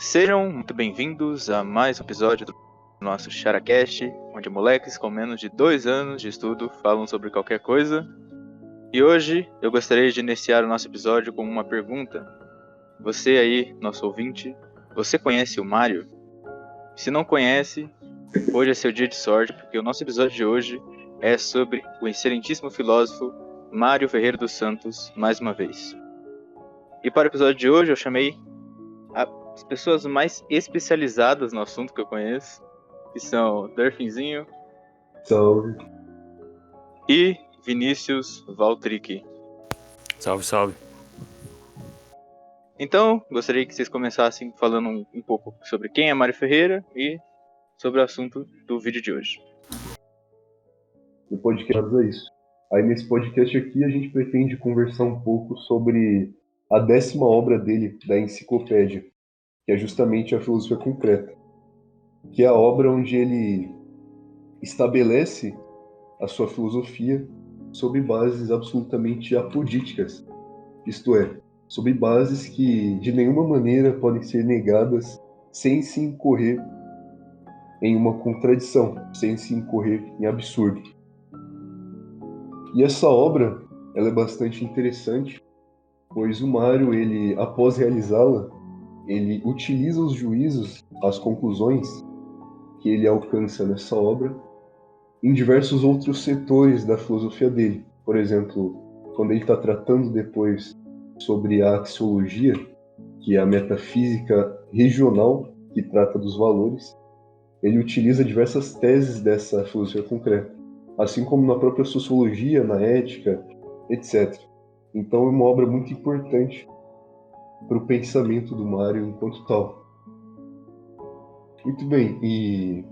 Sejam muito bem-vindos a mais um episódio do nosso CharaCast, onde moleques com menos de 2 anos de estudo falam sobre qualquer coisa. E hoje eu gostaria de iniciar o nosso episódio com uma pergunta. Você aí, nosso ouvinte, você conhece o Mário? Se não conhece, hoje é seu dia de sorte, porque o nosso episódio de hoje é sobre o excelentíssimo filósofo Mário Ferreira dos Santos, mais uma vez. E para o episódio de hoje eu chamei as pessoas mais especializadas no assunto que eu conheço, que são Durfinzinho Salve. e Vinícius Valtric. Salve, salve. Então, gostaria que vocês começassem falando um pouco sobre quem é Mário Ferreira e sobre o assunto do vídeo de hoje. O podcast é isso. Aí nesse podcast aqui a gente pretende conversar um pouco sobre a 10ª obra dele, da enciclopédia, que é justamente a Filosofia Concreta, que é a obra onde ele estabelece a sua filosofia sob bases absolutamente apodíticas, isto é, sob bases que de nenhuma maneira podem ser negadas sem se incorrer em uma contradição, sem se incorrer em absurdo. E essa obra, ela é bastante interessante, pois o Mário, ele, após realizá-la, ele utiliza os juízos, as conclusões que ele alcança nessa obra, em diversos outros setores da filosofia dele. Por exemplo, quando ele está tratando depois sobre a axiologia, que é a metafísica regional que trata dos valores, ele utiliza diversas teses dessa filosofia concreta, assim como na própria sociologia, na ética, etc. Então é uma obra muito importante para o pensamento do Mário enquanto tal. Muito bem, e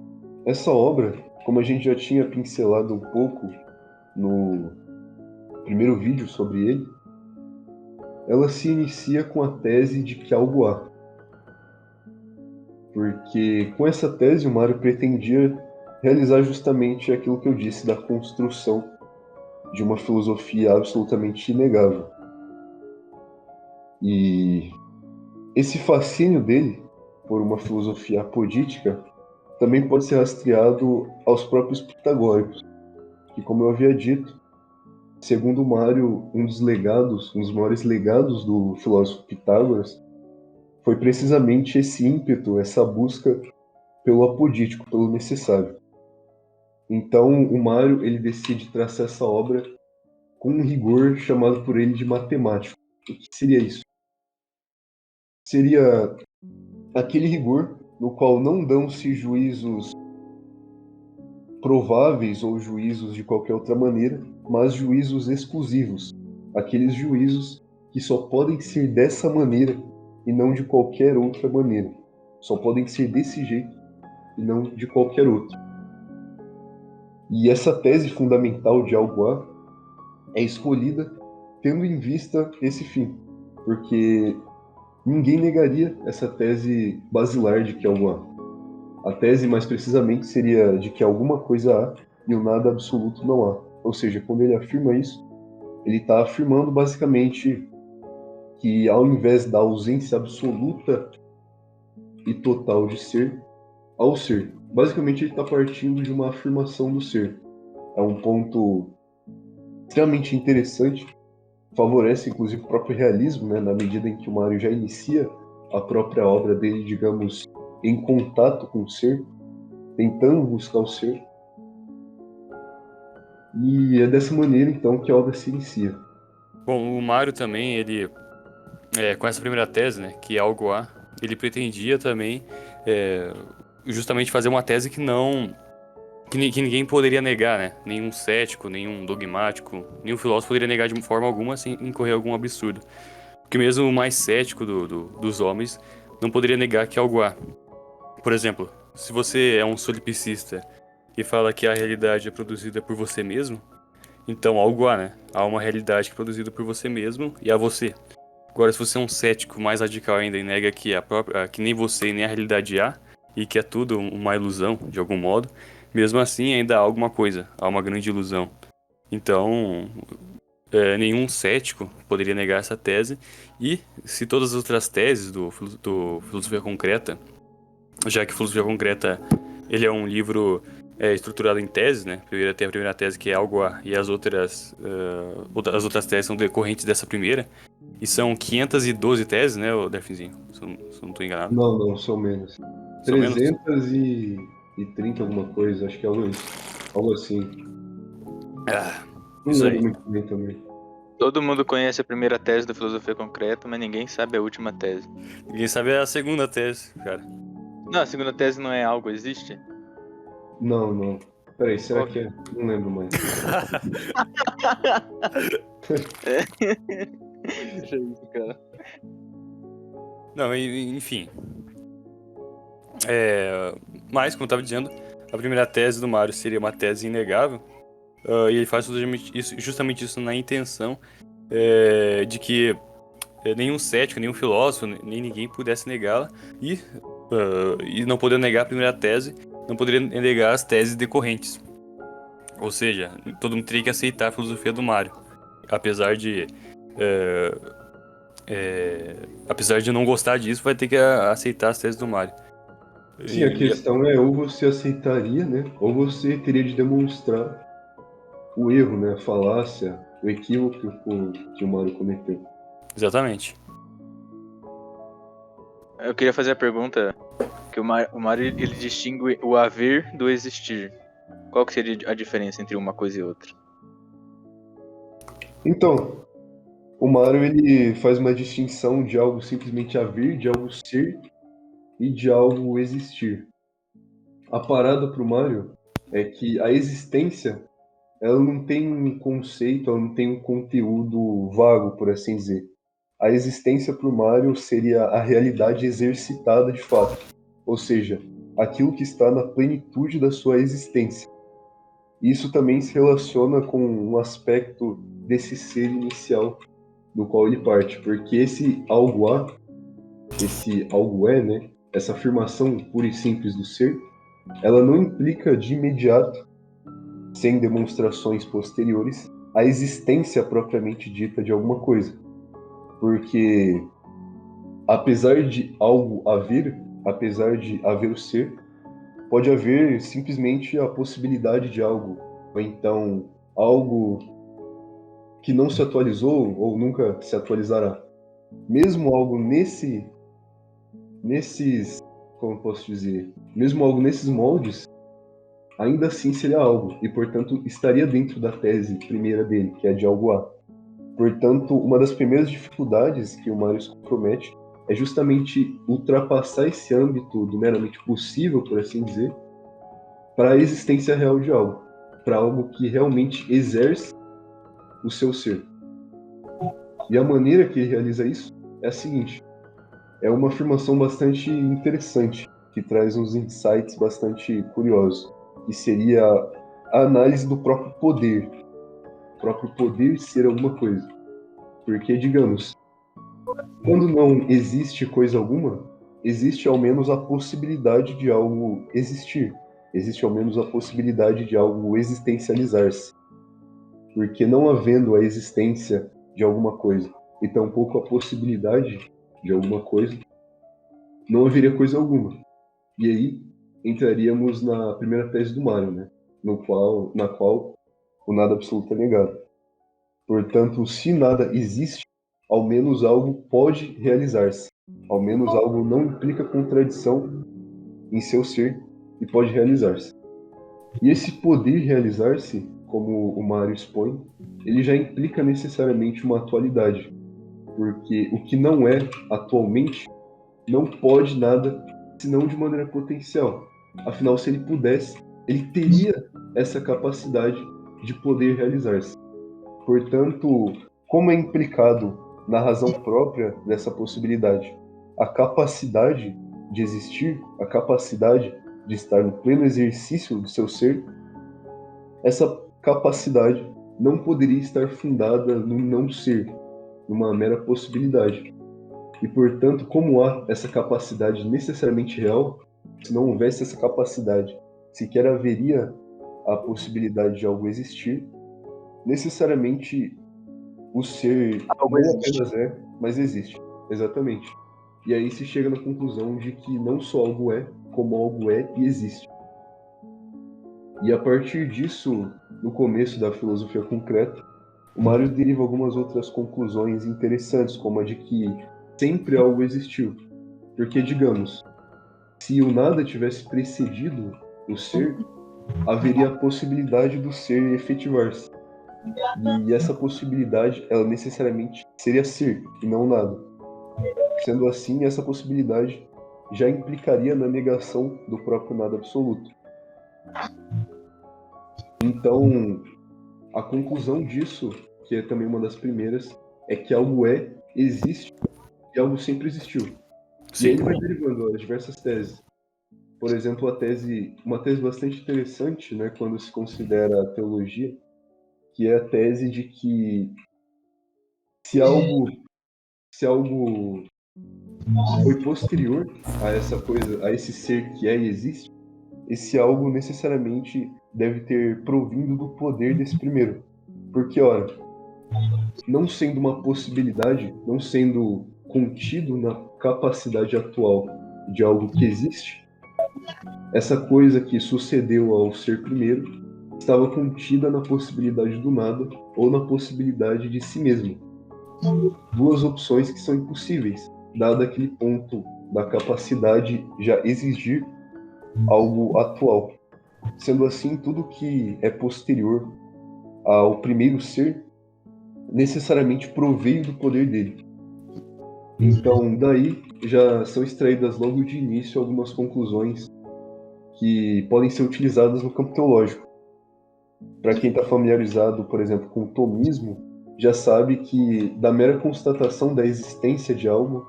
essa obra, como a gente já tinha pincelado um pouco no primeiro vídeo sobre ele, ela se inicia com a tese de que algo há. Porque com essa tese o Mário pretendia realizar justamente aquilo que eu disse da construção de uma filosofia absolutamente inegável. E esse fascínio dele por uma filosofia apodítica também pode ser rastreado aos próprios pitagóricos, que, como eu havia dito, segundo Mário, um dos maiores legados do filósofo Pitágoras foi precisamente esse ímpeto, essa busca pelo apodítico, pelo necessário. Então, o Mário ele decide traçar essa obra com um rigor chamado por ele de matemático. O que seria isso? Seria aquele rigor no qual não dão-se juízos prováveis ou juízos de qualquer outra maneira, mas juízos exclusivos. Aqueles juízos que só podem ser dessa maneira e não de qualquer outra maneira. Só podem ser desse jeito e não de qualquer outro. E essa tese fundamental de algo há é escolhida tendo em vista esse fim, porque ninguém negaria essa tese basilar de que algo há. A tese, mais precisamente, seria de que alguma coisa há e o nada absoluto não há. Ou seja, quando ele afirma isso, ele está afirmando basicamente que ao invés da ausência absoluta e total de ser, ao ser. Basicamente ele está partindo de uma afirmação do ser. É um ponto extremamente interessante, favorece inclusive o próprio realismo, né, na medida em que o Mário já inicia a própria obra dele, digamos, em contato com o ser, tentando buscar o ser. E é dessa maneira, então, que a obra se inicia. Bom, o Mário também, ele, com essa primeira tese, né, que é algo há, ele pretendia também justamente fazer uma tese que ninguém poderia negar, né? Nenhum cético, nenhum dogmático, nenhum filósofo poderia negar de forma alguma sem incorrer algum absurdo. Porque mesmo o mais cético dos homens não poderia negar que algo há. Por exemplo, se você é um solipsista e fala que a realidade é produzida por você mesmo, então algo há, né? Há uma realidade que é produzida por você mesmo e a você. Agora, se você é um cético mais radical ainda e nega que que nem você e nem a realidade há, e que é tudo uma ilusão, de algum modo, mesmo assim ainda há alguma coisa, há uma grande ilusão. Então, nenhum cético poderia negar essa tese, e se todas as outras teses do Filosofia Concreta, já que Filosofia Concreta ele é um livro estruturado em teses, né? Primeiro tem a primeira tese, que é algo A, e as outras teses são decorrentes dessa primeira, e são 512 teses, né, ô Delfinzinho? Se eu não estou enganado. Não, são menos. São menos? 330 alguma coisa, acho que é algo assim. Ah, Não isso lembro aí. muito bem também. Todo mundo conhece a primeira tese do Filosofia Concreta, mas ninguém sabe a última tese. Ninguém sabe a segunda tese, cara. Não, a segunda tese não é algo existe? Não. Peraí, será Qual que é? Não lembro mais. Deixa isso, cara. Não, enfim. Mas, como eu estava dizendo, a primeira tese do Mário seria uma tese inegável, e ele faz justamente isso na intenção de que nenhum cético, nenhum filósofo, nem ninguém pudesse negá-la, e não podendo negar a primeira tese, não poderia negar as teses decorrentes. Ou seja, todo mundo teria que aceitar a filosofia do Mário, apesar de apesar de não gostar disso, vai ter que aceitar as teses do Mário. Sim, a questão é ou você aceitaria, né? Ou você teria de demonstrar o erro, né? A falácia, o equívoco que o Mário cometeu. Exatamente. Eu queria fazer a pergunta que o Mário ele distingue o haver do existir. Qual que seria a diferença entre uma coisa e outra? Então, o Mário ele faz uma distinção de algo simplesmente haver, de algo ser e de algo existir. A parada para o Mário é que a existência ela não tem um conceito, ela não tem um conteúdo vago, por assim dizer. A existência para o Mário seria a realidade exercitada de fato, ou seja, aquilo que está na plenitude da sua existência. Isso também se relaciona com um aspecto desse ser inicial do qual ele parte, porque esse algo A, esse algo é, né? Essa afirmação pura e simples do ser, ela não implica de imediato, sem demonstrações posteriores, a existência propriamente dita de alguma coisa. Porque, apesar de algo haver, apesar de haver o ser, pode haver simplesmente a possibilidade de algo, ou então algo que não se atualizou ou nunca se atualizará. Mesmo algo nesses, como posso dizer, mesmo algo nesses moldes, ainda assim seria algo, e portanto estaria dentro da tese primeira dele, que é de algo A. Portanto, uma das primeiras dificuldades que o Marius compromete é justamente ultrapassar esse âmbito do meramente possível, por assim dizer, para a existência real de algo, para algo que realmente exerce o seu ser. E a maneira que ele realiza isso é a seguinte: é uma afirmação bastante interessante, que traz uns insights bastante curiosos, que seria a análise do próprio poder, o próprio poder ser alguma coisa. Porque, digamos, quando não existe coisa alguma, existe ao menos a possibilidade de algo existir. Existe ao menos a possibilidade de algo existencializar-se. Porque não havendo a existência de alguma coisa e tampouco a possibilidade de alguma coisa, não haveria coisa alguma. E aí entraríamos na primeira tese do Mário, né? Na qual o nada absoluto é negado. Portanto, se nada existe, ao menos algo pode realizar-se. Ao menos algo não implica contradição em seu ser e pode realizar-se. E esse poder realizar-se, como o Mário expõe, ele já implica necessariamente uma atualidade. Porque o que não é atualmente não pode nada senão de maneira potencial. Afinal, se ele pudesse, ele teria essa capacidade de poder realizar-se. Portanto, como é implicado na razão própria dessa possibilidade a capacidade de existir, a capacidade de estar no pleno exercício do seu ser, essa capacidade não poderia estar fundada no não ser, numa mera possibilidade. E, portanto, como há essa capacidade necessariamente real, se não houvesse essa capacidade, sequer haveria a possibilidade de algo existir, necessariamente o ser Algo não existe. apenas é, mas existe. Exatamente. E aí se chega na conclusão de que não só algo é, como algo é e existe. E a partir disso, no começo da filosofia concreta, o Mário deriva algumas outras conclusões interessantes, como a de que sempre algo existiu. Porque, digamos, se o nada tivesse precedido o ser, haveria a possibilidade do ser efetivar-se. E essa possibilidade, ela necessariamente seria ser, e não nada. Sendo assim, essa possibilidade já implicaria na negação do próprio nada absoluto. Então, a conclusão disso, que é também uma das primeiras, é que algo é, existe e algo sempre existiu. E aí Sim. ele vai derivando as diversas teses. Por exemplo, uma tese bastante interessante, né, quando se considera a teologia, que é a tese de que se algo, se algo foi posterior a essa coisa, a esse ser que é e existe, esse algo necessariamente deve ter provindo do poder desse primeiro. Porque, ora, não sendo uma possibilidade, não sendo contido na capacidade atual de algo que existe, essa coisa que sucedeu ao ser primeiro estava contida na possibilidade do nada ou na possibilidade de si mesmo. Duas opções que são impossíveis, dado aquele ponto da capacidade já exigir algo atual. Sendo assim, tudo que é posterior ao primeiro ser necessariamente proveio do poder dele. Então, daí já são extraídas logo de início algumas conclusões que podem ser utilizadas no campo teológico. Para quem está familiarizado, por exemplo, com o tomismo, já sabe que da mera constatação da existência de algo,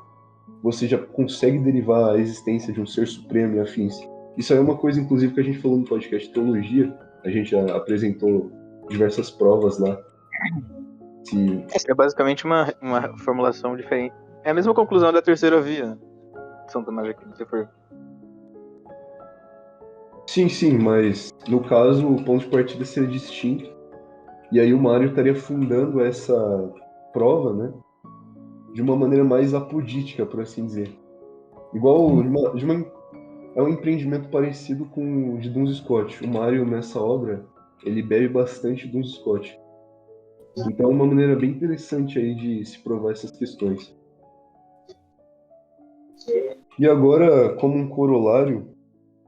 você já consegue derivar a existência de um ser supremo e afins. Isso aí é uma coisa, inclusive, que a gente falou no podcast de teologia. A gente já apresentou diversas provas lá. É basicamente uma formulação diferente. É a mesma conclusão da terceira via. São Tomás de Aquino, se for. Sim, mas no caso o ponto de partida seria distinto. E aí o Mário estaria fundando essa prova, né, de uma maneira mais apodítica, por assim dizer. Igual é um empreendimento parecido com o de Duns Scott. O Mário, nessa obra, ele bebe bastante Duns Scott. Então é uma maneira bem interessante aí de se provar essas questões. E agora, como um corolário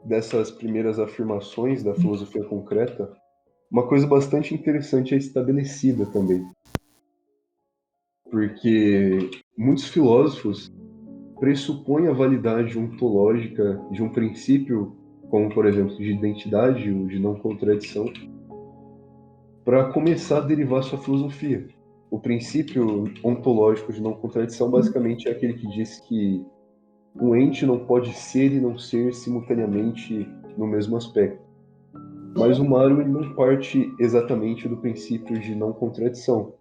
dessas primeiras afirmações da filosofia concreta, uma coisa bastante interessante é estabelecida também. Porque muitos filósofos pressupõem a validade ontológica de um princípio, como por exemplo de identidade ou de não contradição, para começar a derivar sua filosofia. O princípio ontológico de não contradição basicamente é aquele que diz que um ente não pode ser e não ser simultaneamente no mesmo aspecto. Mas o Mário ele não parte exatamente do princípio de não contradição,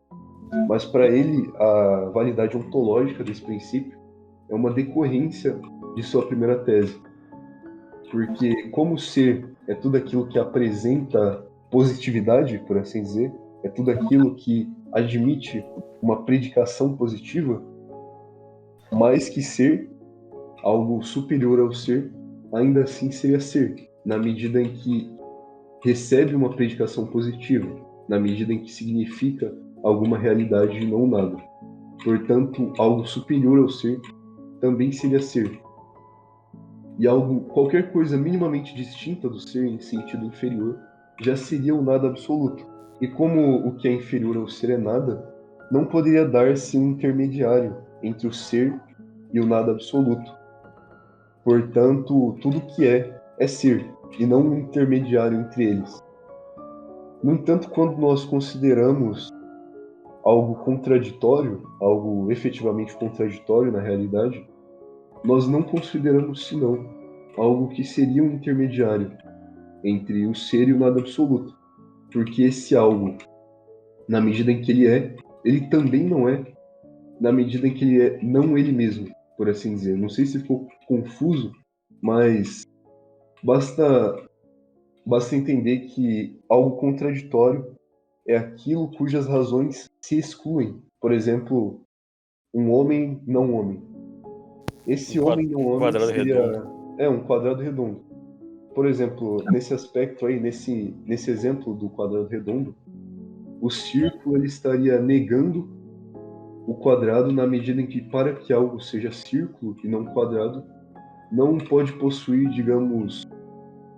mas para ele a validade ontológica desse princípio é uma decorrência de sua primeira tese. Porque como ser é tudo aquilo que apresenta positividade, por assim dizer, é tudo aquilo que admite uma predicação positiva, mais que ser algo superior ao ser, ainda assim seria ser, na medida em que recebe uma predicação positiva, na medida em que significa alguma realidade e não nada. Portanto, algo superior ao ser também seria ser. E qualquer coisa minimamente distinta do ser em sentido inferior já seria o nada absoluto. E como o que é inferior ao ser é nada, não poderia dar-se um intermediário entre o ser e o nada absoluto. Portanto, tudo que é ser, e não um intermediário entre eles. No entanto, quando nós consideramos algo contraditório, algo efetivamente contraditório na realidade, nós não consideramos senão algo que seria um intermediário entre o ser e o nada absoluto. Porque esse algo, na medida em que ele também não é, na medida em que ele é não ele mesmo, por assim dizer. Não sei se ficou confuso, mas basta entender que algo contraditório é aquilo cujas razões se excluem. Por exemplo, um homem não homem. Esse homem não homem Quadrado redondo. seria um quadrado redondo. Por exemplo, nesse aspecto aí, nesse exemplo do quadrado redondo, o círculo ele estaria negando o quadrado na medida em que, para que algo seja círculo e não quadrado, não pode possuir, digamos,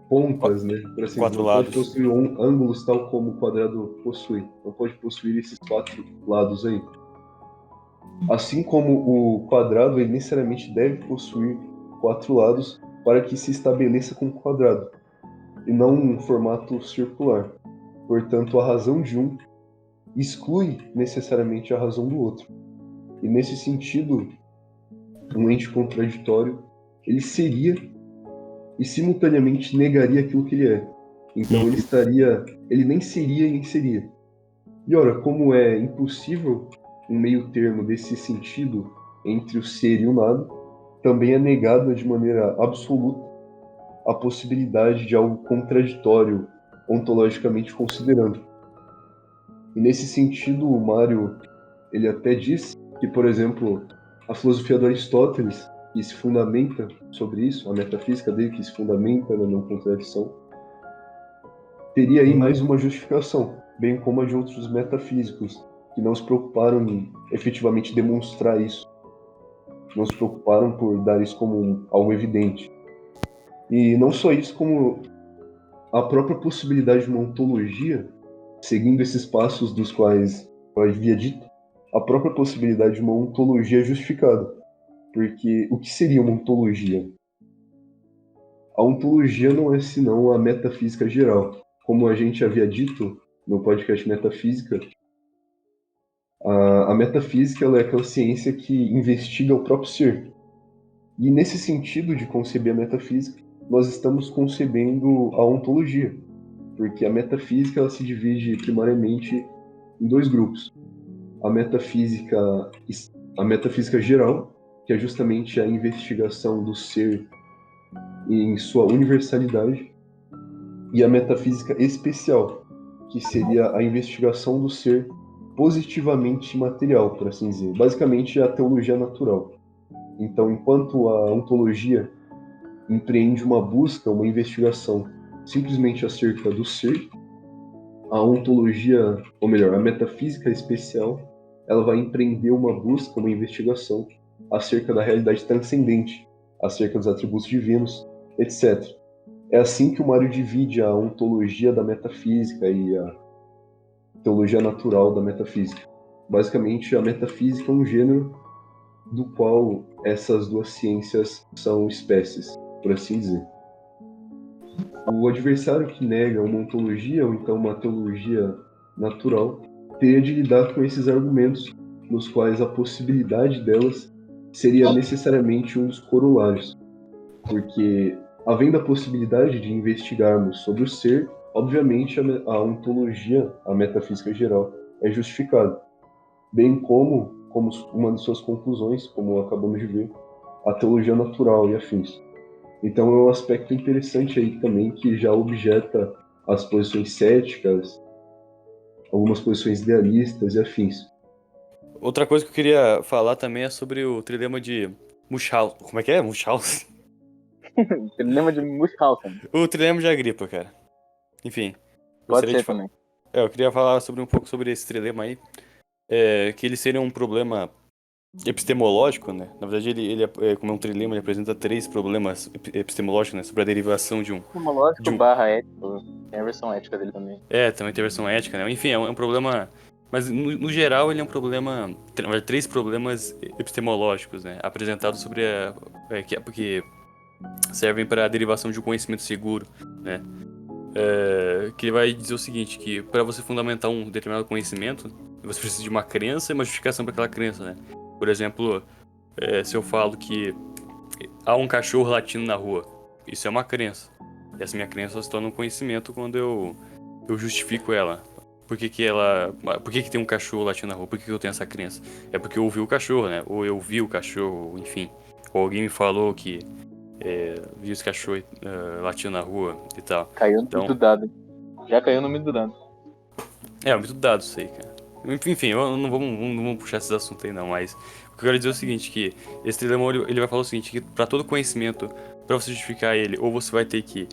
pontas, né? Por assim dizer, Quatro não pode lados. possuir ângulos tal como o quadrado possui. Não pode possuir esses 4 lados aí. Assim como o quadrado, ele necessariamente deve possuir 4 lados para que se estabeleça como quadrado, e não um formato circular. Portanto, a razão de um exclui necessariamente a razão do outro. E nesse sentido, um ente contraditório, ele seria e simultaneamente negaria aquilo que ele é. Então ele nem seria e nem seria. E ora, como é impossível um meio termo desse sentido entre o ser e o nada, também é negada de maneira absoluta a possibilidade de algo contraditório ontologicamente considerando. E nesse sentido, o Mário ele até diz que, por exemplo, a filosofia do Aristóteles, que se fundamenta sobre isso, a metafísica dele que se fundamenta na não contradição, teria aí mais uma justificação, bem como a de outros metafísicos, que não se preocuparam em efetivamente demonstrar isso, não se preocuparam por dar isso como algo evidente. E não só isso, como a própria possibilidade de uma ontologia, seguindo esses passos dos quais eu havia dito, a própria possibilidade de uma ontologia é justificada. Porque o que seria uma ontologia? A ontologia não é senão a metafísica geral. Como a gente havia dito no podcast Metafísica, a metafísica ela é aquela ciência que investiga o próprio ser. E nesse sentido de conceber a metafísica, nós estamos concebendo a ontologia, porque a metafísica ela se divide primariamente em 2 grupos. A metafísica geral, que é justamente a investigação do ser em sua universalidade, e a metafísica especial, que seria a investigação do ser positivamente material, por assim dizer. Basicamente, a teologia natural. Então, enquanto a ontologia empreende uma busca, uma investigação simplesmente acerca do ser, a ontologia, ou melhor, a metafísica especial, ela vai empreender uma busca, uma investigação acerca da realidade transcendente, acerca dos atributos divinos, etc. É assim que o Mário divide a ontologia da metafísica e a teologia natural da metafísica. Basicamente, a metafísica é um gênero do qual essas 2 ciências são espécies, por assim dizer. O adversário que nega uma ontologia ou então uma teologia natural teria de lidar com esses argumentos, nos quais a possibilidade delas seria necessariamente um dos corolários, porque havendo a possibilidade de investigarmos sobre o ser, obviamente a ontologia, a metafísica geral, é justificada, bem como uma de suas conclusões, como acabamos de ver, a teologia natural e afins. Então é um aspecto interessante aí também que já objeta as posições céticas, algumas posições idealistas e afins. Outra coisa que eu queria falar também é sobre o trilema de Munchausen. Como é que é? Munchausen? Trilema de Munchausen. O trilema de Agripa, cara. Enfim. Pode Gostaria ser de também. eu queria falar um pouco sobre esse trilema aí. Que ele seria um problema epistemológico, né? Na verdade, como é um trilema, ele apresenta 3 problemas epistemológicos, né? Sobre a derivação de Epistemológico um... barra ético. Tem a versão ética dele também. Também tem a versão ética, né? Enfim, é um problema... Mas, no geral, ele é um problema... 3 problemas epistemológicos, né? Apresentados sobre porque servem para a derivação de um conhecimento seguro, né? Que ele vai dizer o seguinte, que para você fundamentar um determinado conhecimento, você precisa de uma crença e uma justificação para aquela crença, né? Por exemplo, se eu falo que há um cachorro latindo na rua, isso é uma crença. E essa minha crença se torna um conhecimento quando eu justifico ela. Por que que tem um cachorro latindo na rua? Por que eu tenho essa crença? É porque eu ouvi o cachorro, né? Ou eu vi o cachorro, enfim. Ou alguém me falou que vi os cachorros latindo na rua e tal. Caiu no Então, meio do dado. Já caiu no meio do dado. É muito dado isso aí, cara. Enfim, não vamos puxar esses assuntos aí não, mas o que eu quero dizer é o seguinte, que esse trilema ele vai falar o seguinte, que para todo conhecimento, para você justificar ele, ou você vai ter que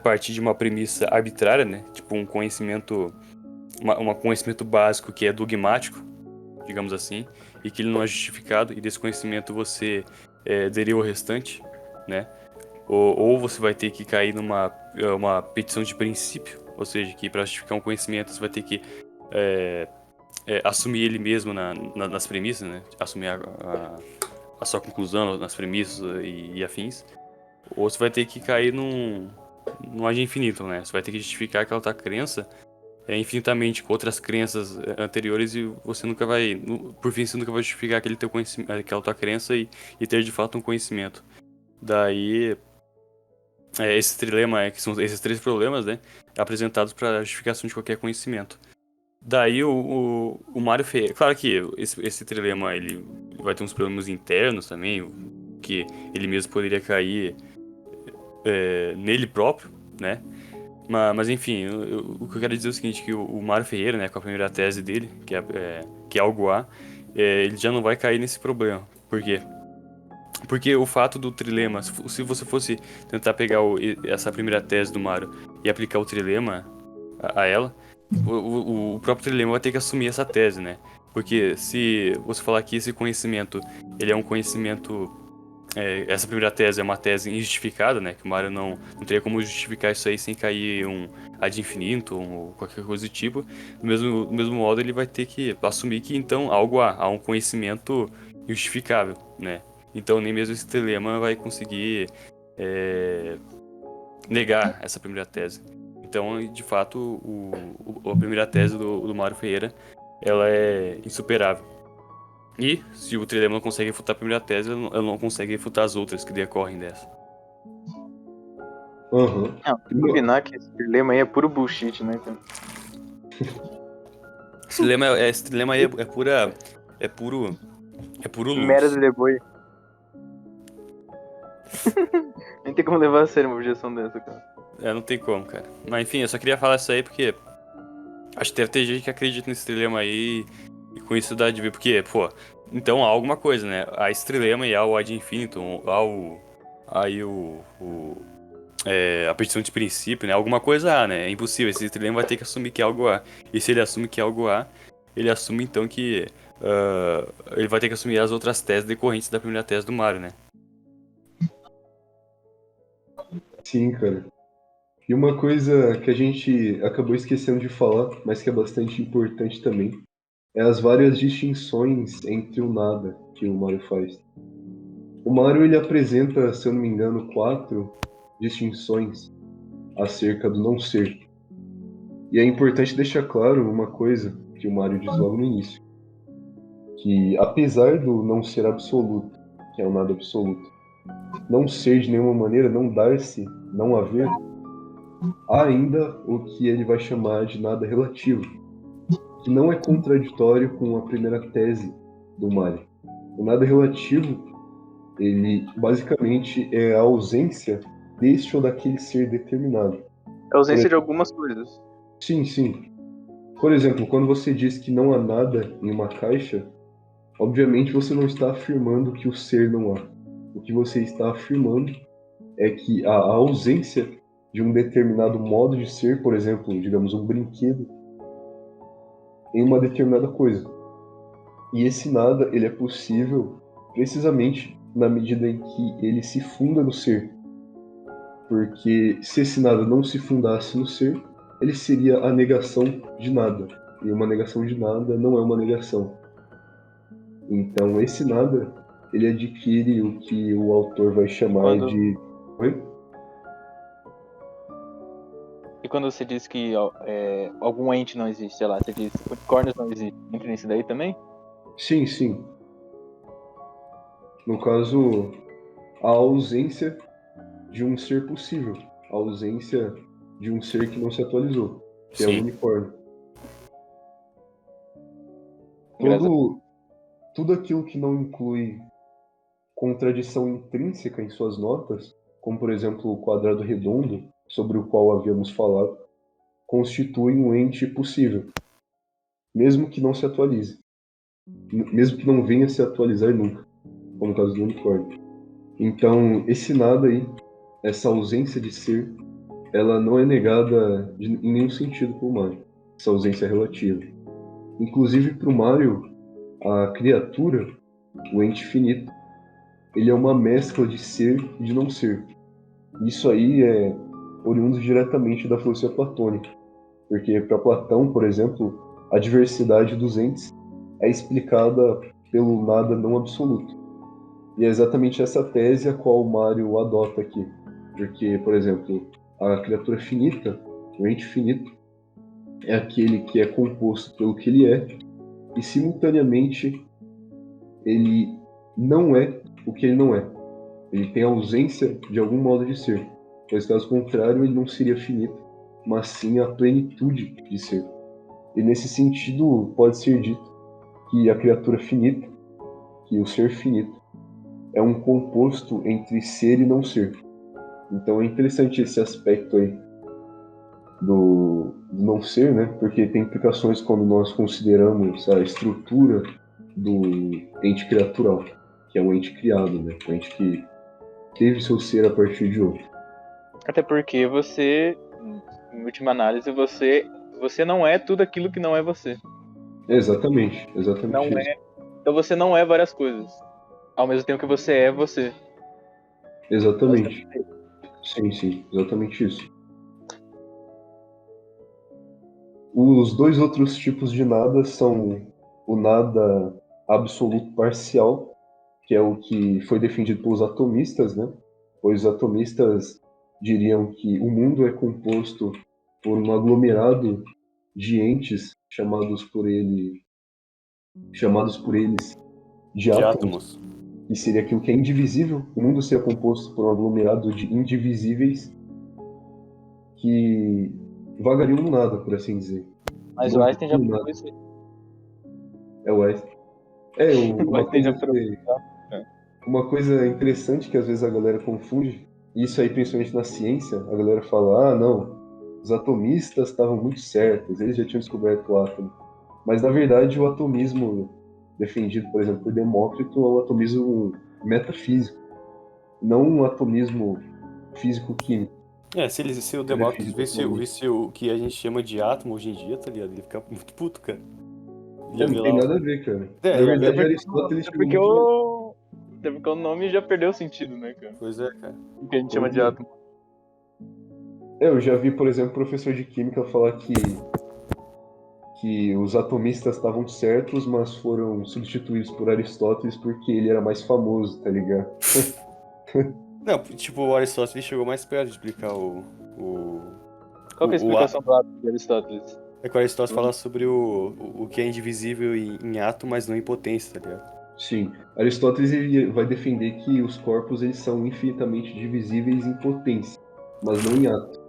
partir de uma premissa arbitrária, né? Tipo um conhecimento, um conhecimento básico que é dogmático, digamos assim, e que ele não é justificado, e desse conhecimento você deriva o restante, né? Ou você vai ter que cair numa uma petição de princípio, ou seja, que para justificar um conhecimento você vai ter que assumir ele mesmo nas premissas, né? Assumir a sua conclusão nas premissas e afins. Ou você vai ter que cair num ad infinitum, né? Você vai ter que justificar aquela tua crença infinitamente com outras crenças anteriores e você nunca vai, por fim, você nunca vai justificar aquele teu conhecimento, aquela tua crença e ter de fato um conhecimento. Daí, esse trilema, que são esses três problemas, né? Apresentados para justificação de qualquer conhecimento. Daí o Mario fez. Claro que esse trilema ele vai ter uns problemas internos também, que ele mesmo poderia cair nele próprio, né? Mas enfim, o que eu quero dizer é o seguinte, que o Mário Ferreira, né, com a primeira tese dele, que é algo A, ele já não vai cair nesse problema. Por quê? Porque o fato do trilema, se você fosse tentar pegar essa primeira tese do Mário e aplicar o trilema a ela, o próprio trilema vai ter que assumir essa tese, né? Porque se você falar que esse conhecimento, ele é um conhecimento essa primeira tese é uma tese injustificada, né? Que o Mario não teria como justificar isso aí sem cair um ad infinitum ou qualquer coisa do tipo. Do mesmo modo, ele vai ter que assumir que então há um conhecimento injustificável, né? Então nem mesmo esse telema vai conseguir negar essa primeira tese. Então, de fato, a primeira tese do Mário Ferreira, ela é insuperável. E, se o trilema não consegue refutar a primeira tese, ele não consegue refutar as outras que decorrem dessa. Aham. Não, combinar que esse dilema aí é puro bullshit, né, cara? Esse trilema aí é pura. É puro. É puro Mera luz. de boi. Nem tem como levar a sério uma objeção dessa, cara. Não tem como, cara. Mas enfim, eu só queria falar isso aí porque. Acho que deve ter gente que acredita nesse trilema aí e com isso dá de ver. Porque, pô. Então há alguma coisa, né? Há esse trilema e há o ad infinitum, há o. Aí a petição de princípio, né? Alguma coisa há, né? É impossível. Esse trilema vai ter que assumir que é algo há. E se ele assume que é algo há, ele assume então que. Ele vai ter que assumir as outras teses decorrentes da primeira tese do Mario, né? Sim, cara. E uma coisa que a gente acabou esquecendo de falar, mas que é bastante importante também, é as várias distinções entre o nada que o Mario faz. O Mario ele apresenta, se eu não me engano, 4 distinções acerca do não ser. E é importante deixar claro uma coisa que o Mario diz logo no início, que apesar do não ser absoluto, que é o nada absoluto, não ser de nenhuma maneira, não dar-se, não haver, há ainda o que ele vai chamar de nada relativo, que não é contraditório com a primeira tese do Mario. O nada relativo, ele basicamente é a ausência deste ou daquele ser determinado. É a ausência de algumas coisas. Sim, sim. Por exemplo, quando você diz que não há nada em uma caixa, obviamente você não está afirmando que o ser não há. O que você está afirmando é que a ausência de um determinado modo de ser, por exemplo, digamos, um brinquedo, em uma determinada coisa. E esse nada, ele é possível precisamente na medida em que ele se funda no ser. Porque se esse nada não se fundasse no ser, ele seria a negação de nada. E uma negação de nada não é uma negação. Então esse nada, ele adquire o que o autor vai chamar Quando... de... Oi? E quando você diz que algum ente não existe, sei lá, você diz unicórnios não existe, entra nisso daí também? Sim, sim. No caso, a ausência de um ser possível. A ausência de um ser que não se atualizou, que é o Sim. unicórnio. Graças a Tudo aquilo que não inclui contradição intrínseca em suas notas, como por exemplo o quadrado redondo, sobre o qual havíamos falado, constitui um ente possível, mesmo que não se atualize, mesmo que não venha a se atualizar nunca, como no caso do unicórnio. Então, esse nada aí, essa ausência de ser, ela não é negada em nenhum sentido por Mario. Essa ausência é relativa. Inclusive, para o Mario, a criatura, o ente finito, ele é uma mescla de ser e de não ser. Isso aí é oriundo diretamente da filosofia platônica, porque para Platão, por exemplo, a diversidade dos entes é explicada pelo nada não absoluto. E é exatamente essa tese a qual o Mario adota aqui. Porque, por exemplo, a criatura finita, o ente finito, é aquele que é composto pelo que ele é, e simultaneamente ele não é o que ele não é. Ele tem ausência de algum modo de ser, pois caso contrário ele não seria finito, mas sim a plenitude de ser. E nesse sentido pode ser dito que a criatura finita, que o ser finito, é um composto entre ser e não ser. Então é interessante esse aspecto aí do não ser, né? Porque tem implicações quando nós consideramos a estrutura do ente criatural, que é um ente criado, né? Um ente que teve seu ser a partir de outro. Até porque você, em última análise, você não é tudo aquilo que não é você. Exatamente Não isso. é. Então você não é várias coisas. Ao mesmo tempo que você é você. Exatamente. Sim, exatamente isso. Os dois outros tipos de nada são o nada absoluto parcial, que é o que foi defendido pelos atomistas, né? Pois os atomistas diriam que o mundo é composto por um aglomerado de entes chamados por eles de De átomos, átomos. que seria aquilo que é indivisível. O mundo seria composto por um aglomerado de indivisíveis que vagariam no nada, por assim dizer. Mas o Não Einstein já possuem provou nada. isso aí. É o Einstein. É, O Einstein já provou. uma coisa interessante que às vezes a galera confunde, e isso aí principalmente na ciência, a galera fala, ah, não, os atomistas estavam muito certos, eles já tinham descoberto o átomo. Mas na verdade o atomismo defendido, por exemplo, por Demócrito é um atomismo metafísico, não um atomismo físico-químico. Se o Que é Demócrito defendido atualmente. visse o que a gente chama de átomo hoje em dia, tá ligado? Ele fica muito puto, cara. Ele ia É, ver não tem lá. nada a ver, cara. Na Ia verdade, ver. Aristóteles Até chegou porque muito mais. até porque o nome já perdeu sentido, né, cara? Pois é, cara. O que a gente chama Pois de é. átomo. Eu já vi, por exemplo, professor de química falar que os atomistas estavam certos, mas foram substituídos por Aristóteles porque ele era mais famoso, tá ligado? Não, tipo, o Aristóteles chegou mais perto de explicar o, Qual que é a o explicação do átomo de Aristóteles? É que o Aristóteles fala sobre o que é indivisível em ato, mas não em potência, tá ligado? Sim, Aristóteles ele vai defender que os corpos eles são infinitamente divisíveis em potência, mas não em átomo.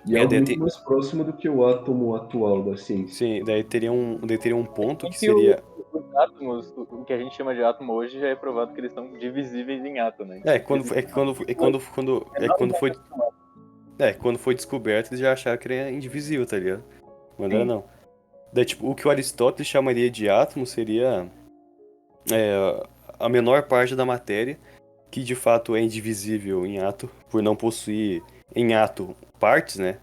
E é É, algo daí muito mais próximo do que o átomo atual da ciência. sim, daí teria um ponto Bem que que seria. os átomos, o que a gente chama de átomo hoje, já é provado que eles são divisíveis em átomo, né? É, Então, quando, é que quando, é quando foi. Quando foi descoberto, eles já acharam que ele era indivisível, tá ligado? Mas não era sim. não. Daí, tipo, o que o Aristóteles chamaria de átomo seria a menor parte da matéria, que de fato é indivisível em ato, por não possuir em ato partes, né?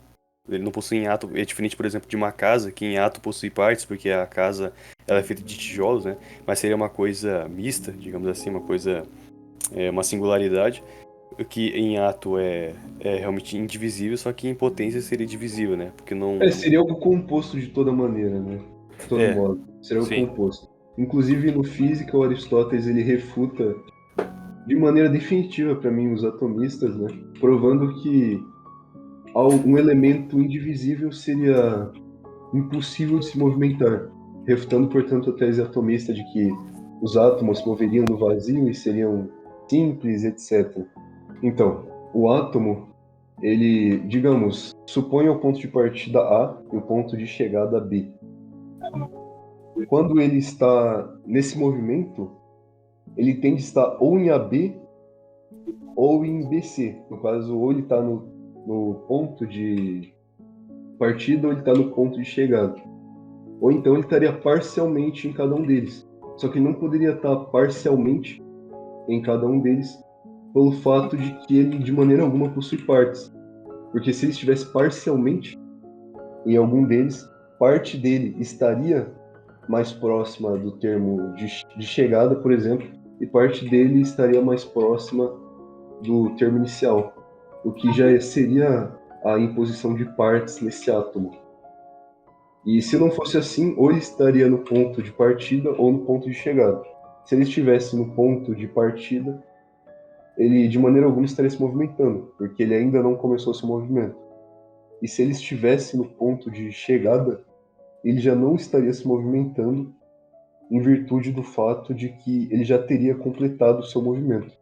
Ele não possui em ato, é diferente, por exemplo, de uma casa, que em ato possui partes, porque a casa ela é feita de tijolos, né? Mas seria uma coisa mista, digamos assim, uma coisa, uma singularidade, que em ato é realmente indivisível, só que em potência seria divisível, né? Porque É, não. seria algo composto de toda maneira, né? De todo É, modo, seria algo sim. composto. Inclusive no física, o Aristóteles ele refuta de maneira definitiva para mim os atomistas, né? Provando que um elemento indivisível seria impossível de se movimentar, refutando, portanto, a tese atomista de que os átomos se moveriam no vazio e seriam simples, etc. Então, o átomo, ele, digamos, supõe o ponto de partida A e o ponto de chegada B. Quando ele está nesse movimento, ele tende a estar ou em AB ou em BC. No caso, ou ele está no ponto partida ou ele está no ponto de chegada. Ou então ele estaria parcialmente em cada um deles. Só que não poderia estar parcialmente em cada um deles pelo fato de que ele de maneira alguma possui partes. Porque se ele estivesse parcialmente em algum deles, parte dele estaria mais próxima do termo de chegada, por exemplo, e parte dele estaria mais próxima do termo inicial, o que já seria a imposição de partes nesse átomo. E se não fosse assim, ou ele estaria no ponto de partida ou no ponto de chegada. Se ele estivesse no ponto de partida, ele de maneira alguma estaria se movimentando, porque ele ainda não começou seu movimento. E se ele estivesse no ponto de chegada, ele já não estaria se movimentando em virtude do fato de que ele já teria completado o seu movimento.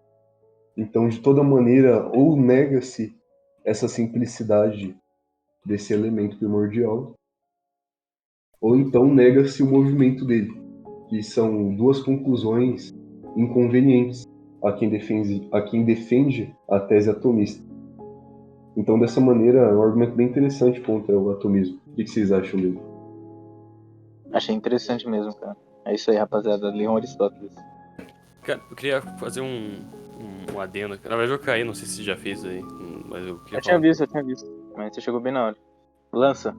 Então, de toda maneira, ou nega-se essa simplicidade desse elemento primordial, ou então nega-se o movimento dele, que são duas conclusões inconvenientes a quem defende a tese atomista. Então, dessa maneira, é um argumento bem interessante contra o atomismo. O que vocês acham dele? Achei interessante mesmo, cara. É isso aí, rapaziada. Leiam Aristóteles. Cara, eu queria fazer um adendo. Na verdade eu caí, não sei se você já fez aí, mas eu queria Eu tinha falar. visto. Mas você chegou bem na hora. Lança.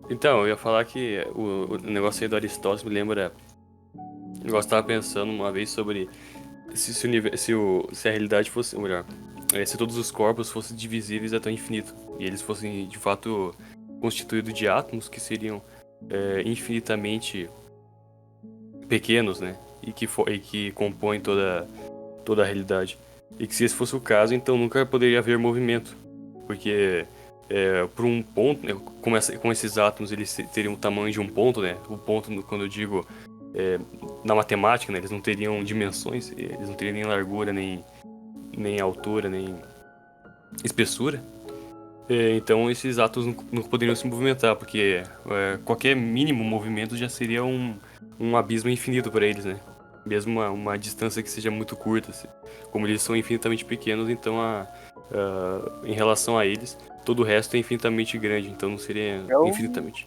Então, eu ia falar que o negócio aí do Aristóteles me lembra. Eu estava pensando uma vez sobre se a realidade fosse, ou melhor, se todos os corpos fossem divisíveis até o infinito e eles fossem de fato constituídos de átomos que seriam infinitamente pequenos, né? E que compõem toda a realidade. E que se esse fosse o caso, então nunca poderia haver movimento, porque por um ponto, né, como esses átomos eles teriam o tamanho de um ponto, né? O ponto, quando eu digo na matemática, né, eles não teriam dimensões, eles não teriam nem largura, nem altura, nem espessura. Então esses átomos não poderiam se movimentar, porque qualquer mínimo movimento já seria um abismo infinito para eles, né? Mesmo uma distância que seja muito curta. Como eles são infinitamente pequenos, então em relação a eles, todo o resto é infinitamente grande, então não seria infinitamente.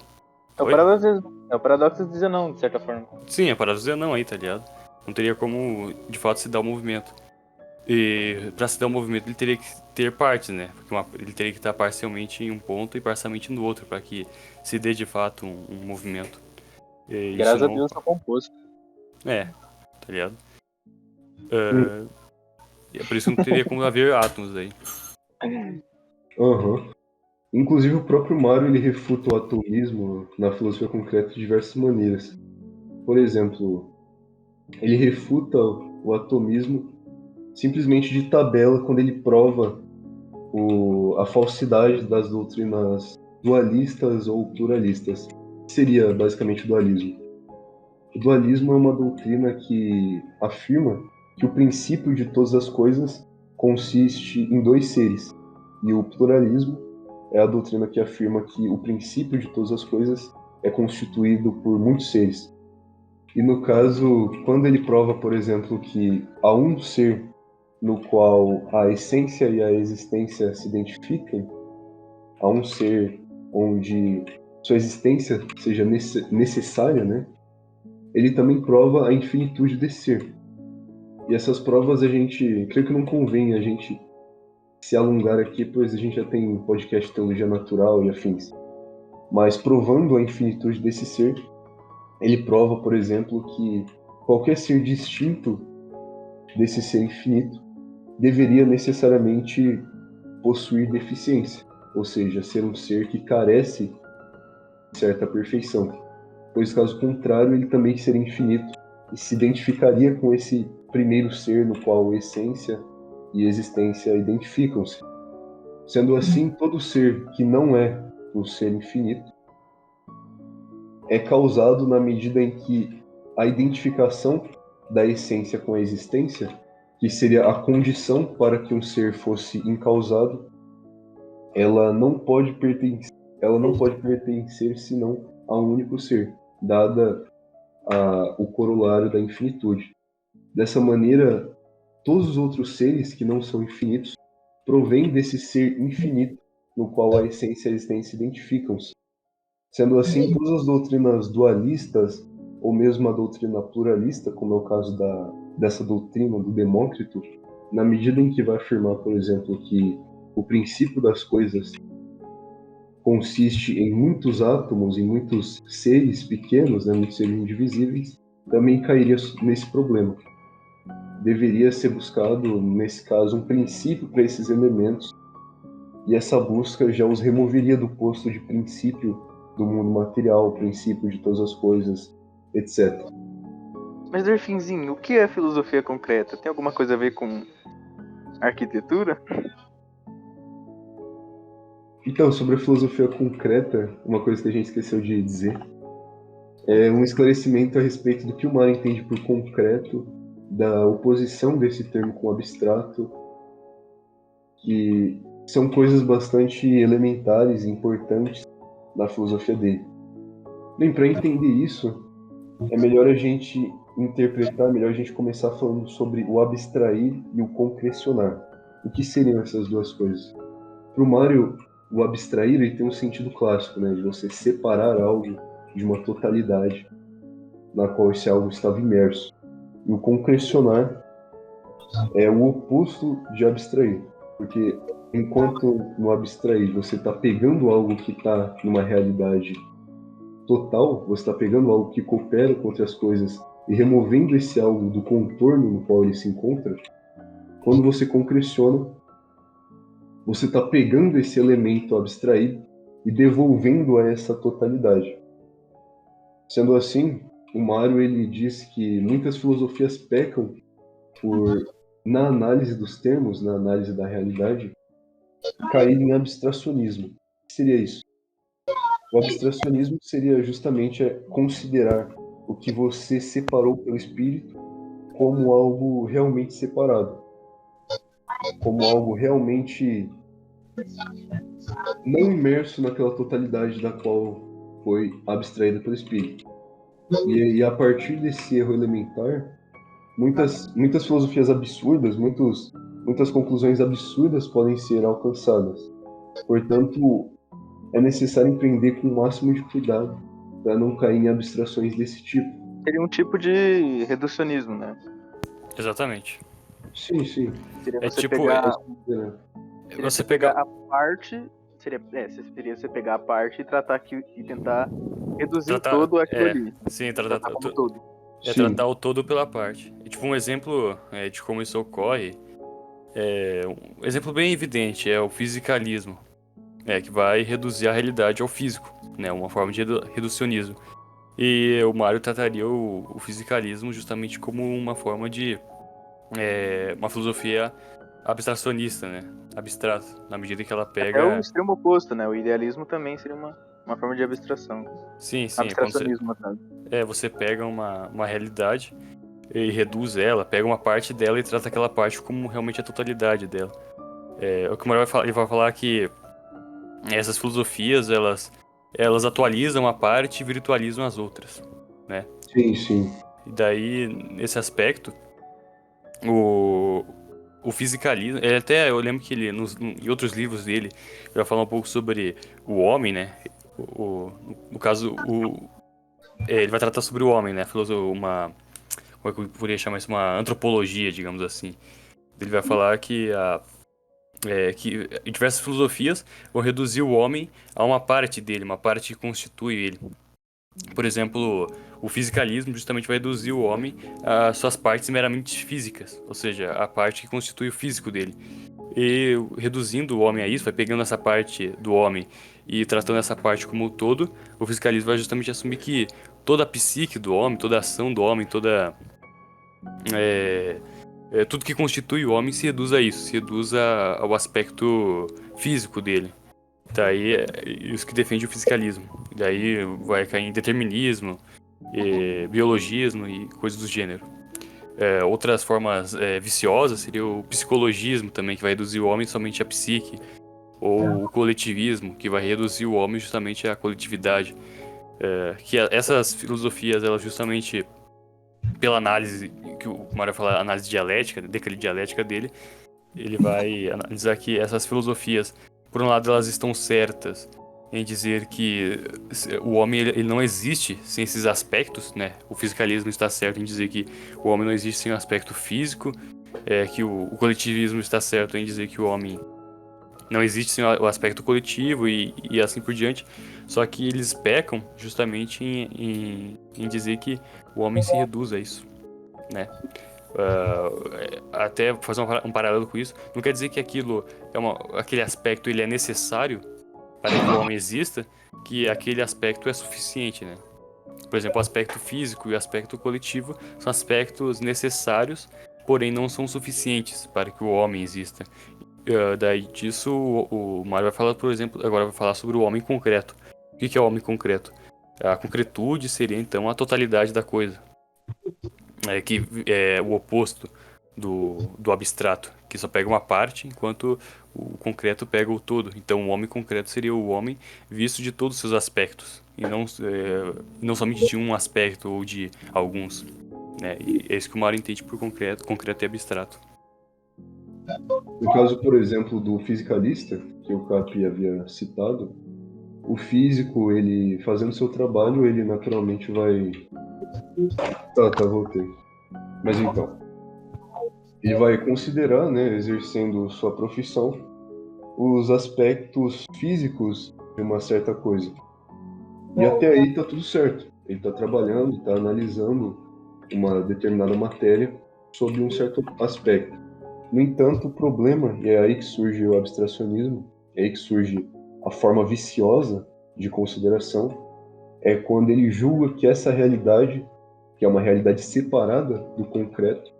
É o Oi? paradoxo. É o paradoxo de dizer não, de certa forma. Sim, a parada dizer não aí, tá ligado? Não teria como, de fato, se dar o movimento. E pra se dar o movimento, ele teria que ter partes, né? Porque ele teria que estar parcialmente em um ponto e parcialmente no outro, para que se dê, de fato, um movimento. E isso Graças a não... Deus eu sou composto. Tá ligado? E é por isso que não teria como haver átomos aí. Uhum. Inclusive, o próprio Mário ele refuta o atomismo na filosofia concreta de diversas maneiras. Por exemplo, ele refuta o atomismo simplesmente de tabela quando ele prova a falsidade das doutrinas dualistas ou pluralistas. O que seria basicamente o dualismo? O dualismo é uma doutrina que afirma que o princípio de todas as coisas consiste em dois seres, e o pluralismo é a doutrina que afirma que o princípio de todas as coisas é constituído por muitos seres. E no caso, quando ele prova, por exemplo, que há um ser no qual a essência e a existência se identificam, há um ser onde sua existência seja necessária, né? Ele também prova a infinitude desse ser. E essas provas creio que não convém a gente se alongar aqui, pois a gente já tem podcast de teologia natural e afins. Mas provando a infinitude desse ser, ele prova, por exemplo, que qualquer ser distinto desse ser infinito deveria necessariamente possuir deficiência, ou seja, ser um ser que carece de certa perfeição, pois caso contrário ele também seria infinito e se identificaria com esse primeiro ser no qual essência e existência identificam-se. Sendo assim, todo ser que não é um ser infinito é causado na medida em que a identificação da essência com a existência, que seria a condição para que um ser fosse incausado, ela não pode pertencer senão a um único ser, dada o corolário da infinitude. Dessa maneira, todos os outros seres que não são infinitos provêm desse ser infinito no qual a essência e a existência identificam-se. Sendo assim, todas as doutrinas dualistas, ou mesmo a doutrina pluralista, como é o caso dessa doutrina do Demócrito, na medida em que vai afirmar, por exemplo, que o princípio das coisas consiste em muitos átomos, em muitos seres pequenos, né, muitos seres indivisíveis, também cairia nesse problema. Deveria ser buscado, nesse caso, um princípio para esses elementos, e essa busca já os removeria do posto de princípio do mundo material, princípio de todas as coisas, etc. Mas, Delfinzinho, o que é filosofia concreta? Tem alguma coisa a ver com arquitetura? Então, sobre a filosofia concreta, uma coisa que a gente esqueceu de dizer é um esclarecimento a respeito do que o Mário entende por concreto, da oposição desse termo com abstrato, que são coisas bastante elementares e importantes na filosofia dele. Bem, para entender isso, é melhor a gente interpretar, melhor a gente começar falando sobre o abstrair e o concrecionar. O que seriam essas duas coisas? Para o Mário, o abstrair ele tem um sentido clássico, né, de você separar algo de uma totalidade na qual esse algo estava imerso. E o concrecionar é o oposto de abstrair, porque enquanto no abstrair você está pegando algo que está numa realidade total, você está pegando algo que coopera com outras coisas e removendo esse algo do contorno no qual ele se encontra, quando você concreciona, você está pegando esse elemento abstraído e devolvendo a essa totalidade. Sendo assim, o Mário ele diz que muitas filosofias pecam por, na análise dos termos, na análise da realidade, cair em abstracionismo. O que seria isso? O abstracionismo seria justamente considerar o que você separou pelo espírito como algo realmente separado, como algo realmente não imerso naquela totalidade da qual foi abstraída pelo espírito. E a partir desse erro elementar, muitas filosofias absurdas, muitas conclusões absurdas podem ser alcançadas. Portanto, é necessário empreender com o máximo de cuidado para não cair em abstrações desse tipo. Seria um tipo de reducionismo, né? Exatamente. Sim, sim. Seria É você tipo, pegar, É. seria você pegar. a parte, seria você pegar a parte e tratar e tentar reduzir o Tratar. todo aquilo ali. Sim, Tratar como todo. Sim. tratar o todo pela parte. E, tipo, um exemplo de como isso ocorre, um exemplo bem evidente é o fisicalismo, que vai reduzir a realidade ao físico, né? Uma forma de reducionismo. E o Mário trataria o fisicalismo justamente como uma forma de uma filosofia abstracionista, né? Abstrata, na medida que ela É o pega. extremo oposto, né? O idealismo também seria uma forma de abstração. Sim, é quando Abstracionismo, no caso. você pega uma realidade e reduz ela, pega uma parte dela e trata aquela parte como realmente a totalidade dela. O que o Mário vai falar, ele vai falar que essas filosofias, elas atualizam a parte e virtualizam as outras, né? Sim, sim. E daí, nesse aspecto, o, o fisicalismo, até eu lembro que ele, em outros livros dele, ele vai falar um pouco sobre o homem, né? No caso, ele vai tratar sobre o homem, né? Como é que eu poderia chamar isso? Uma antropologia, digamos assim. Ele vai falar que diversas filosofias vão reduzir o homem a uma parte dele, uma parte que constitui ele. Por exemplo, o fisicalismo justamente vai reduzir o homem a suas partes meramente físicas, ou seja, a parte que constitui o físico dele. E reduzindo o homem a isso, vai pegando essa parte do homem e tratando essa parte como um todo, o fisicalismo vai justamente assumir que toda a psique do homem, toda a ação do homem, tudo que constitui o homem se reduz a isso, se reduz ao aspecto físico dele. Daí é isso que defende o fisicalismo. Daí vai cair em determinismo, biologismo e coisas do gênero. Outras formas viciosas seria o psicologismo também, que vai reduzir o homem somente à psique. Ou o coletivismo, que vai reduzir o homem justamente à coletividade. Essas filosofias, elas justamente, pela análise, que o Mário fala, análise dialética, dialética dele, ele vai analisar que essas filosofias, por um lado, elas estão certas em dizer que o homem ele não existe sem esses aspectos, né? O fisicalismo está certo em dizer que o homem não existe sem o aspecto físico, que o coletivismo está certo em dizer que o homem não existe sem o aspecto coletivo e assim por diante. Só que eles pecam justamente em dizer que o homem se reduz a isso, né? Até fazer um paralelo com isso, não quer dizer que aquilo aquele aspecto ele é necessário para que o homem exista, que aquele aspecto é suficiente, né? Por exemplo, o aspecto físico e o aspecto coletivo são aspectos necessários, porém não são suficientes para que o homem exista. Daí disso, o Mário vai falar, por exemplo, agora vai falar sobre o homem concreto. O que é o homem concreto? A concretude seria então a totalidade da coisa, que é o oposto do abstrato, que só pega uma parte, enquanto o concreto pega o todo. Então, o homem concreto seria o homem visto de todos os seus aspectos, e não somente de um aspecto ou de alguns. Né? E é isso que o Mário entende por concreto e abstrato. No caso, por exemplo, do fisicalista, que o Capi havia citado, o físico, ele fazendo seu trabalho, ele naturalmente vai... Tá, voltei. Mas então, ele vai considerar, né, exercendo sua profissão, os aspectos físicos de uma certa coisa. E até aí tá tudo certo. Ele está trabalhando, está analisando uma determinada matéria sob um certo aspecto. No entanto, o problema, e é aí que surge o abstracionismo, é aí que surge a forma viciosa de consideração, é quando ele julga que essa realidade, que é uma realidade separada do concreto,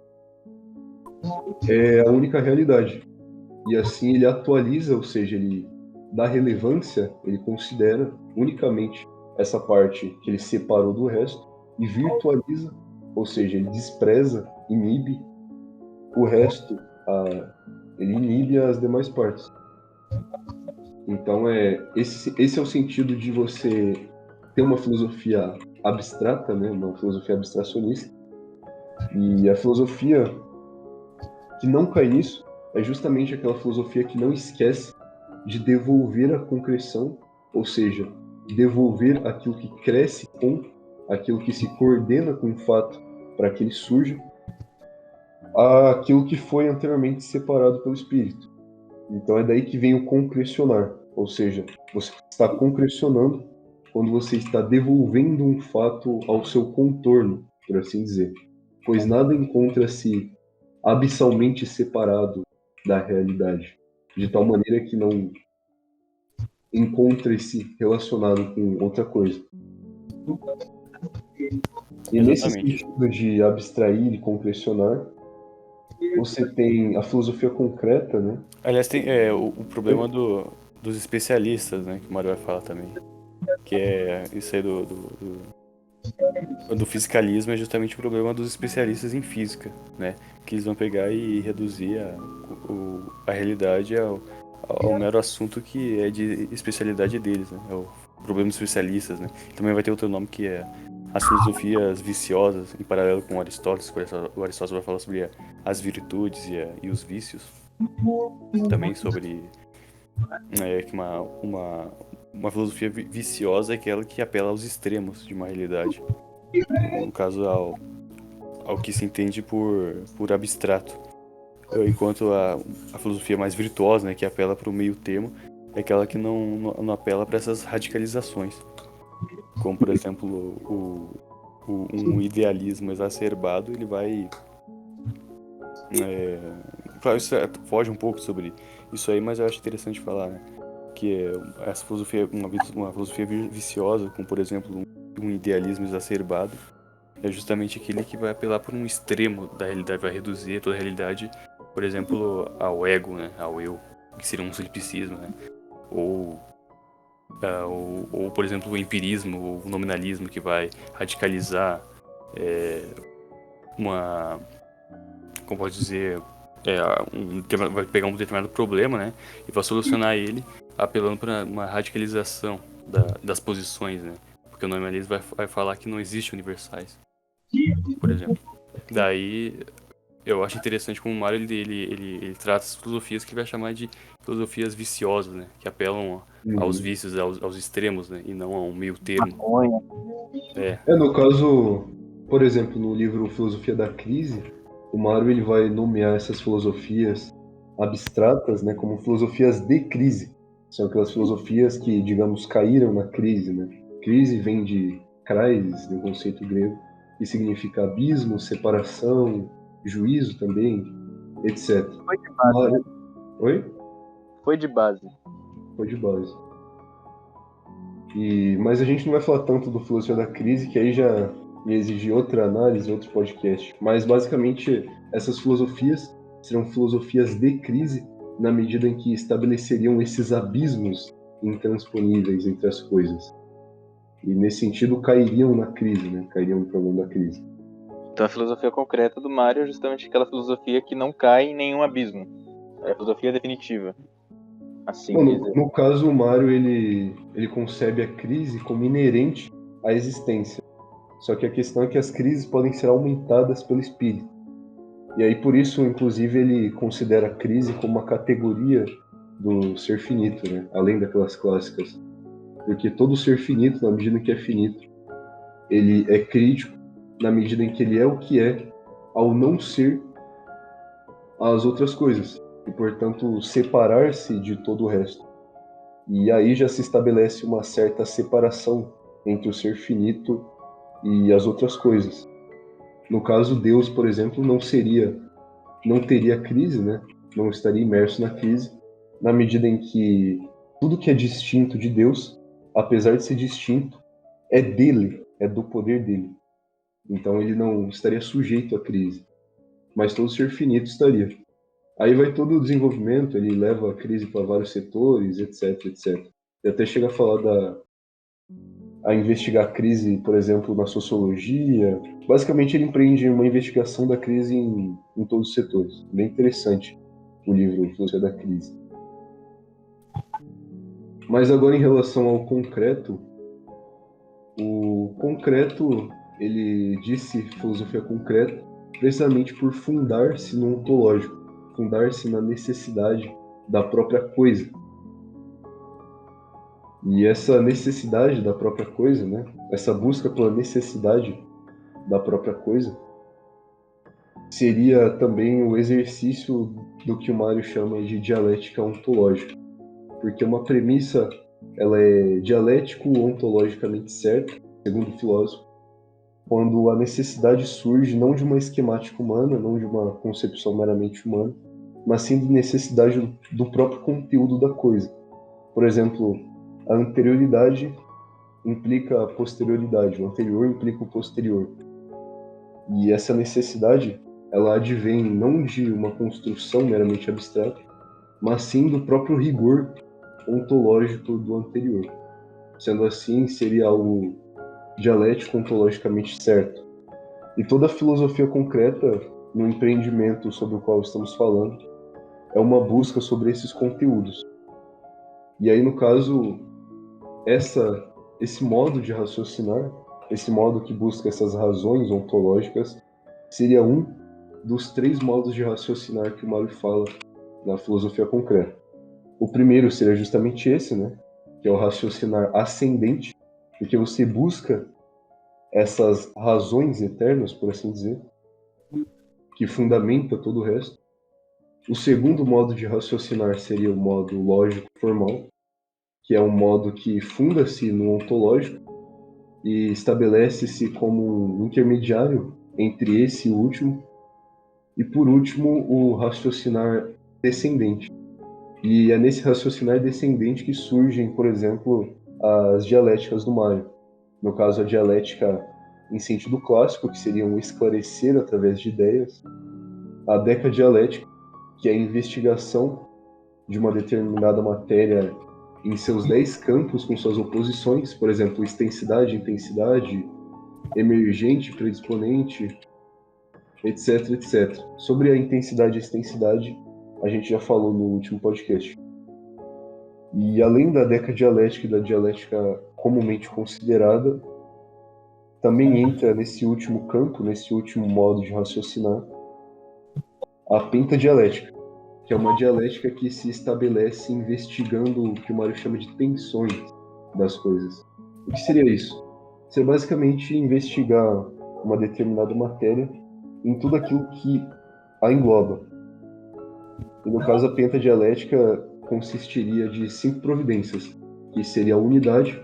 é a única realidade. E assim ele atualiza, ou seja, ele dá relevância, ele considera unicamente essa parte que ele separou do resto e virtualiza, ou seja, ele despreza, inibe o resto, ele inibe as demais partes. Então esse é o sentido de você ter uma filosofia abstrata, né, uma filosofia abstracionista. E a filosofia que não cai nisso é justamente aquela filosofia que não esquece de devolver a concreção, ou seja, devolver aquilo que cresce com, aquilo que se coordena com o fato para que ele surja, àquilo que foi anteriormente separado pelo espírito. Então é daí que vem o concrecionar, ou seja, você está concrecionando quando você está devolvendo um fato ao seu contorno, por assim dizer, pois nada encontra-se abissalmente separado da realidade, de tal maneira que não encontre-se relacionado com outra coisa. E nesse Exatamente. sentido de abstrair e concrecionar, você tem a filosofia concreta, né? Aliás, tem o problema dos especialistas, né, que o Mário vai falar também. Que é isso aí do fisicalismo, é justamente o problema dos especialistas em física, né? Que eles vão pegar e reduzir a realidade ao mero assunto que é de especialidade deles, né? É o problema dos especialistas, né? Também vai ter outro nome que é as filosofias viciosas, em paralelo com Aristóteles. O Aristóteles vai falar sobre as virtudes e os vícios. Também sobre que uma filosofia viciosa é aquela que apela aos extremos de uma realidade. No caso, ao que se entende por abstrato. Enquanto a filosofia mais virtuosa, né, que apela para o meio termo, é aquela que não apela para essas radicalizações. Como, por exemplo, um idealismo exacerbado, ele vai... Claro, isso foge um pouco sobre isso aí, mas eu acho interessante falar, né? Que é essa filosofia, uma filosofia viciosa, como, por exemplo, um idealismo exacerbado, é justamente aquele que vai apelar por um extremo da realidade, vai reduzir toda a realidade, por exemplo, ao ego, né? Ao eu, que seria um solipsismo, né? Ou, por exemplo, o empirismo, ou o nominalismo, que vai radicalizar como pode dizer, vai pegar um determinado problema, né? E vai solucionar ele apelando para uma radicalização das posições, né? Porque o nominalismo vai falar que não existe universais, por exemplo. Daí eu acho interessante como o Mário ele trata as filosofias que ele vai chamar de filosofias viciosas, né? Que apelam aos Uhum. vícios, aos extremos, né? E não a um meio termo. Maconha. É, No caso, por exemplo, no livro Filosofia da Crise, o Mário ele vai nomear essas filosofias abstratas, né, como filosofias de crise. São aquelas filosofias que, digamos, caíram na crise, né? Crise vem de crisis, do conceito grego, que significa abismo, separação, juízo também, etc. Foi de O base, né? Mário... Oi? Foi de base. Foi de base. Mas a gente não vai falar tanto do Filosofia da Crise, que aí já ia exigir outra análise, outro podcast. Mas basicamente essas filosofias serão filosofias de crise, na medida em que estabeleceriam esses abismos intransponíveis entre as coisas. E nesse sentido cairiam na crise, né? Cairiam no problema da crise. Então a filosofia concreta do Mário é justamente aquela filosofia que não cai em nenhum abismo. É a filosofia definitiva. Assim Bom, dizer. no caso, o Mário ele concebe a crise como inerente à existência. Só que a questão é que as crises podem ser aumentadas pelo espírito. E aí, por isso, inclusive, ele considera a crise como uma categoria do ser finito, né? Além daquelas clássicas. Porque todo ser finito, na medida em que é finito, ele é crítico na medida em que ele é o que é, ao não ser as outras coisas. E, portanto, separar-se de todo o resto. E aí já se estabelece uma certa separação entre o ser finito e as outras coisas. No caso, Deus, por exemplo, não teria crise, né? Não estaria imerso na crise, na medida em que tudo que é distinto de Deus, apesar de ser distinto, é dele, é do poder dele. Então ele não estaria sujeito à crise, mas todo ser finito estaria. Aí vai todo o desenvolvimento, ele leva a crise para vários setores, etc, etc. E até chega a falar a investigar a crise, por exemplo, na sociologia. Basicamente, ele empreende uma investigação da crise em todos os setores. Bem interessante o livro Filosofia da Crise. Mas agora, em relação ao concreto, o concreto, ele disse filosofia concreta precisamente por fundar-se no ontológico, fundar-se na necessidade da própria coisa. E essa necessidade da própria coisa, né? Essa busca pela necessidade da própria coisa, seria também o exercício do que o Mário chama de dialética ontológica, porque uma premissa ela é dialético-ontologicamente certa, segundo o filósofo, quando a necessidade surge não de uma esquemática humana, não de uma concepção meramente humana, mas sim de necessidade do próprio conteúdo da coisa. Por exemplo, a anterioridade implica a posterioridade, o anterior implica o posterior. E essa necessidade, ela advém não de uma construção meramente abstrata, mas sim do próprio rigor ontológico do anterior. Sendo assim, seria algo dialético ontologicamente certo. E toda a filosofia concreta, no empreendimento sobre o qual estamos falando, é uma busca sobre esses conteúdos. E aí, no caso, esse modo de raciocinar, esse modo que busca essas razões ontológicas, seria um dos 3 modos de raciocinar que o Mário fala na filosofia concreta. O primeiro seria justamente esse, né? Que é o raciocinar ascendente, porque você busca essas razões eternas, por assim dizer, que fundamenta todo o resto. O segundo modo de raciocinar seria o modo lógico formal, que é um modo que funda-se no ontológico e estabelece-se como um intermediário entre esse e o último. E por último, o raciocinar descendente. E é nesse raciocinar descendente que surgem, por exemplo, as dialéticas do Mário. No caso, a dialética em sentido clássico, que seria um esclarecer através de ideias. A decadialética, que é a investigação de uma determinada matéria em seus 10 campos com suas oposições, por exemplo, extensidade, intensidade, emergente, predisponente, etc, etc. Sobre a intensidade e a extensidade, a gente já falou no último podcast. E além da decadialética e da dialética comumente considerada, também entra nesse último campo, nesse último modo de raciocinar, a pentadialética, que é uma dialética que se estabelece investigando o que o Mário chama de tensões das coisas. O que seria isso? Seria basicamente investigar uma determinada matéria em tudo aquilo que a engloba. E no caso, a pentadialética consistiria de 5 providências, que seria a unidade,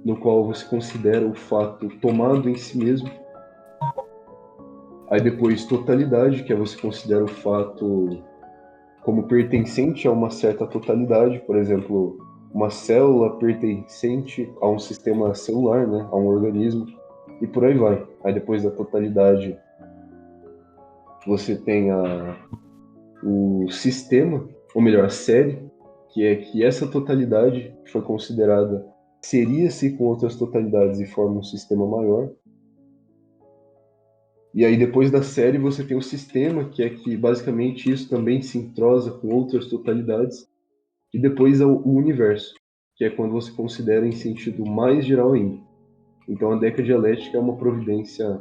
no qual você considera o fato tomado em si mesmo. Aí depois totalidade, que é você considera o fato como pertencente a uma certa totalidade, por exemplo, uma célula pertencente a um sistema celular, né, a um organismo, e por aí vai. Aí depois da totalidade você tem o sistema, ou melhor, a série, que é que essa totalidade que foi considerada seria-se com outras totalidades e forma um sistema maior. E aí depois da série você tem o sistema, que é que basicamente isso também se entrosa com outras totalidades. E depois é o universo, que é quando você considera em sentido mais geral ainda. Então a decadialética é uma providência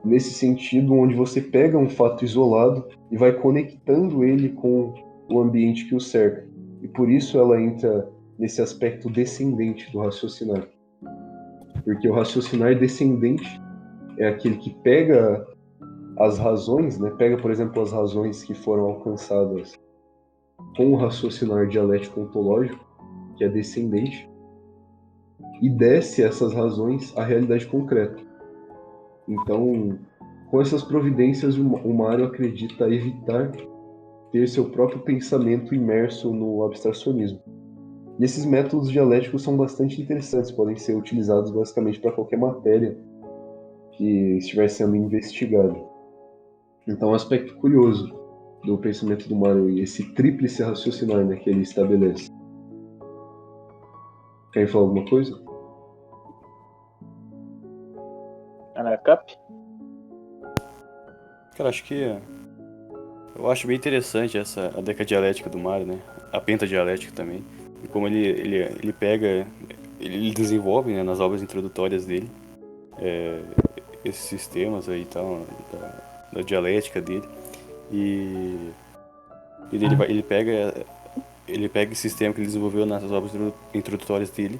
nesse sentido, onde você pega um fato isolado e vai conectando ele com o ambiente que o cerca. E por isso ela entra nesse aspecto descendente do raciocinar. Porque o raciocinar descendente é aquele que pega as razões, né? Pega, por exemplo, as razões que foram alcançadas com o raciocinar dialético ontológico, que é descendente, e desce essas razões à realidade concreta. Então, com essas providências, o Mário acredita evitar ter seu próprio pensamento imerso no abstracionismo. E esses métodos dialéticos são bastante interessantes, podem ser utilizados basicamente para qualquer matéria que estiver sendo investigada. Então, é um aspecto curioso do pensamento do Mário e esse tríplice raciocinar, né, que ele estabelece. Quer falar alguma coisa? Anacap? Cara, eu acho bem interessante a decadialética do Mário, né? A pentadialética também. E como ele pega, ele desenvolve, né, nas obras introdutórias dele, esses sistemas aí e tal, da dialética dele. E ele pega esse sistema que ele desenvolveu nas obras introdutórias dele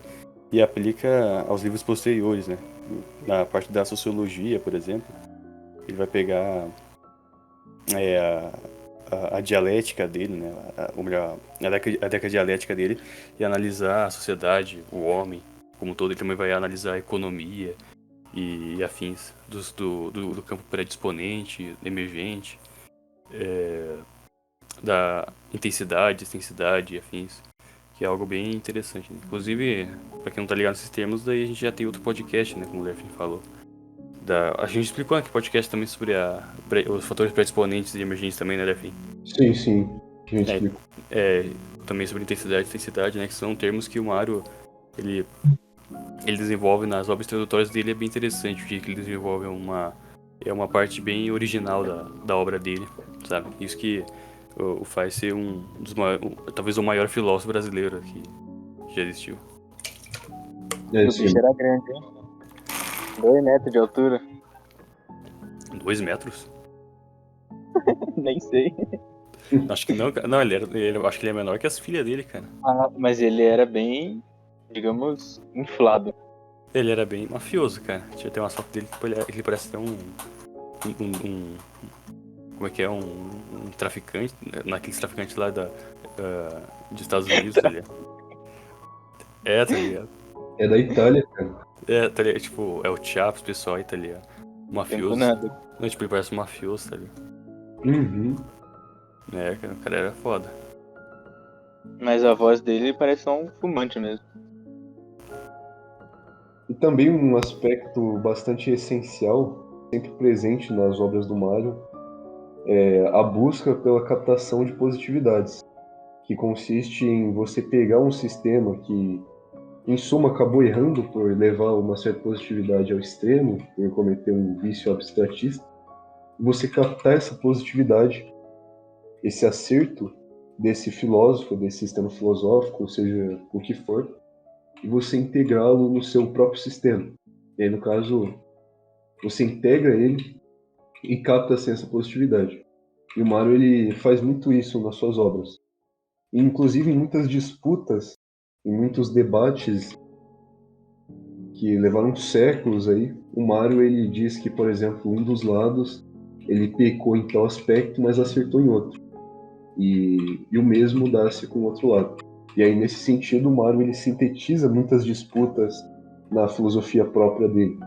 e aplica aos livros posteriores, né? Na parte da sociologia, por exemplo, ele vai pegar a dialética dele, né? Ou melhor, a decadialética dele e analisar a sociedade, o homem como um todo. Ele também vai analisar a economia e afins do campo predisponente, emergente, da intensidade, extensidade e afins, que é algo bem interessante. Inclusive, para quem não tá ligado nesses termos, daí a gente já tem outro podcast, né, como o Lerfin falou. A gente explicou aqui podcast também sobre os fatores predisponentes e emergentes também, né, Lerfin? Sim, sim. A gente explica. Também sobre intensidade e extensidade, né, que são termos que o Mário, ele desenvolve nas obras introdutórias dele. É bem interessante, porque ele desenvolve é uma parte bem original da obra dele, sabe? Isso que o faz ser um dos talvez o maior filósofo brasileiro que já existiu. O bicho era grande, hein? 2 metros de altura. 2 metros? Nem sei. Acho que não, não, acho que ele é menor que as filhas dele, cara. Ah, mas ele era bem, digamos, inflado. Ele era bem mafioso, cara. Deixa eu ter uma foto dele que ele parece ter como é que é? Um traficante, naqueles traficantes lá dos Estados Unidos, tá ligado? Tá ligado? É da Itália, cara. Tá ligado? Tipo, é o Chaps, pessoal aí, tá ligado? Mafioso. Nada. Não, tipo, ele parece um mafioso, tá ligado? Uhum. Cara, o cara era foda. Mas a voz dele parece só um fumante mesmo. E também um aspecto bastante essencial, sempre presente nas obras do Mário, é a busca pela captação de positividades, que consiste em você pegar um sistema que, em suma, acabou errando por levar uma certa positividade ao extremo, por cometer um vício abstratista, e você captar essa positividade, esse acerto desse filósofo, desse sistema filosófico, ou seja, o que for, e você integrá-lo no seu próprio sistema. E aí, no caso, você integra ele e capta assim, essa positividade. E o Mário ele faz muito isso nas suas obras. E, inclusive em muitas disputas, em muitos debates que levaram séculos aí, o Mário ele diz que, por exemplo, um dos lados ele pecou em tal aspecto, mas acertou em outro. E o mesmo dá-se com o outro lado. E aí, nesse sentido, o Mário ele sintetiza muitas disputas na filosofia própria dele.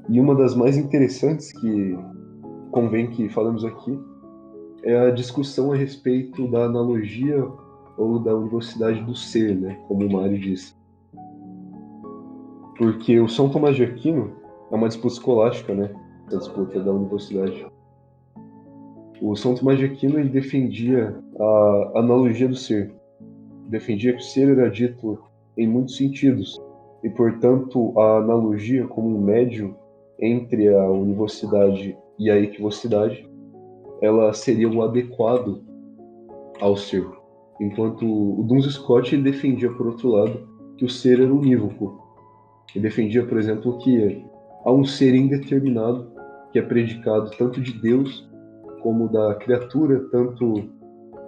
E uma das mais interessantes que convém que falamos aqui é a discussão a respeito da analogia ou da universidade do ser, né, como o Mário disse. Porque o São Tomás de Aquino é uma disputa escolástica, né, essa disputa da universidade. O São Tomás de Aquino ele defendia a analogia do ser. Defendia que o ser era dito em muitos sentidos, e, portanto, a analogia como um médio entre a univocidade e a equivocidade, ela seria o adequado ao ser. Enquanto o Duns Scott ele defendia, por outro lado, que o ser era unívoco. Ele defendia, por exemplo, que há um ser indeterminado que é predicado tanto de Deus como da criatura, tanto